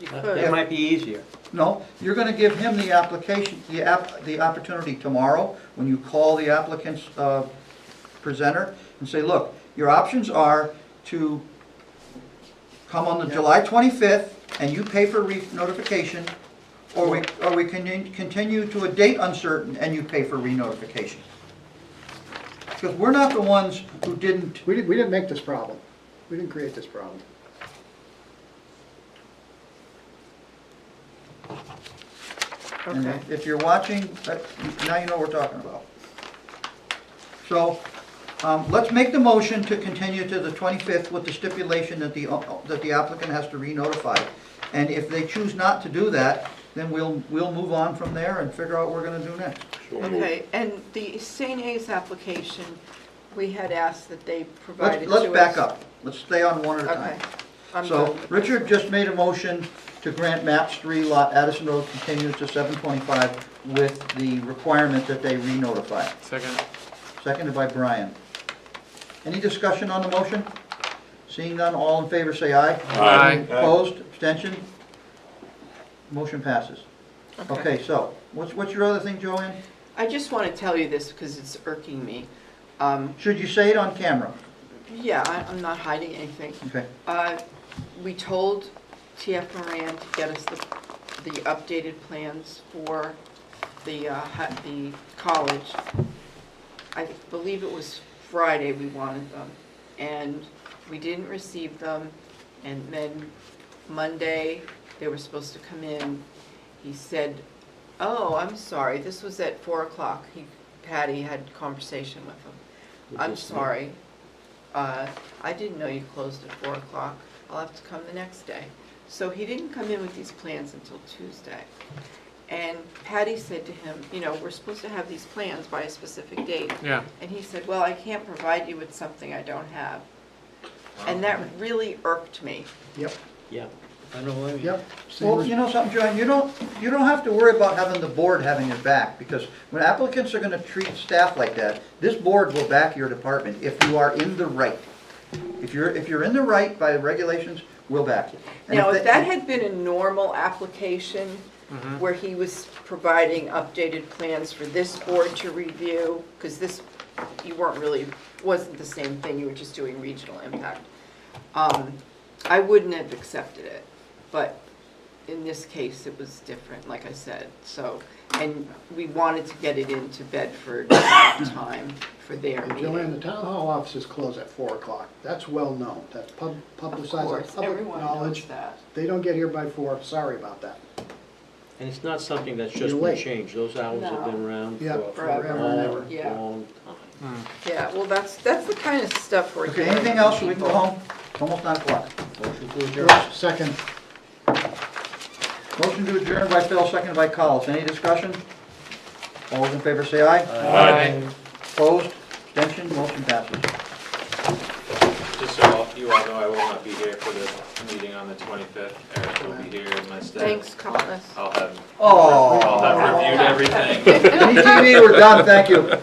You That could. might be easier. No, you're gonna give him the application, the opportunity tomorrow, when you call the applicant's presenter, and say, look, your options are to come on the July 25th, and you pay for re-notification, or we can continue to a date uncertain, and you pay for re-notification. Because we're not the ones who didn't, We didn't make this problem. We didn't create this problem. and Okay. if you're watching, now you know what we're talking about. So, let's make the motion to continue to the 25th with the stipulation that the applicant has to re-notify. And if they choose not to do that, then we'll move on from there and figure out what we're gonna do next. Okay, and the St. A's application, we had asked that they provided to us. Let's back up. Let's stay on one at a Okay. time. I'm So, good. Richard just made a motion to grant Maps 3 lot Addison Road continued to 725 with the requirement that they re-notify. Second. Seconded by Brian. Any discussion on the motion? Seeing none, all in favor say aye. Aye. Opposed, abstention? Motion passes. Okay, so, what's your other thing, Joanne? I just want to tell you this because it's irking me. Should you say it on camera? Yeah, I'm not hiding anything. Okay. We told TF Moran to get us the updated plans for the college. I believe it was Friday we wanted them, and we didn't receive them, and then Monday, they were supposed to come in. He said, oh, I'm sorry, this was at 4 o'clock. Patty had a conversation with him. I'm sorry. I didn't know you closed at 4 o'clock. I'll have to come the next day. So he didn't come in with these plans until Tuesday. And Patty said to him, you know, we're supposed to have these plans by a specific date. Yeah. And he said, well, I can't provide you with something I don't have. And that really irked me. Yep, Yeah. I know what I mean. yep. Well, you know something, Joanne, you don't have to worry about having the board having your back, because when applicants are gonna treat staff like that, this board will back your department if you are in the right. If you're in the right by the regulations, we'll back you. And Now, they- if that had been a normal application where he was providing updated plans for this board to review, because this, you weren't really, wasn't the same thing, you were just doing regional impact, I wouldn't have accepted it. But in this case, it was different, like I said, so, and we wanted to get it into Bedford in time for their And meeting. Joanne, the town hall offices close at 4 o'clock. That's well known. That's publicized, Of course, that's public everyone knows knowledge. that. They don't get here by 4, sorry about that. And it's not something that's You're just been late. changed. Those hours have been around Yeah, for forever a and long, ever. Yeah. long time. Yeah, well, that's the kind of stuff we're Okay, hearing anything from else, so we can go people. home? It's almost 9 o'clock. Motion to adjourn. Second. Motion to adjourn by Phil, seconded by Collis. Any discussion? All those in favor say aye. Aye. Opposed, abstention, motion passes. Just so you all know, I will not be here for the meeting on the 25th. Eric will be here in my stead. Thanks, Collis. I'll have Oh. reviewed everything. ATV, we're done, thank you.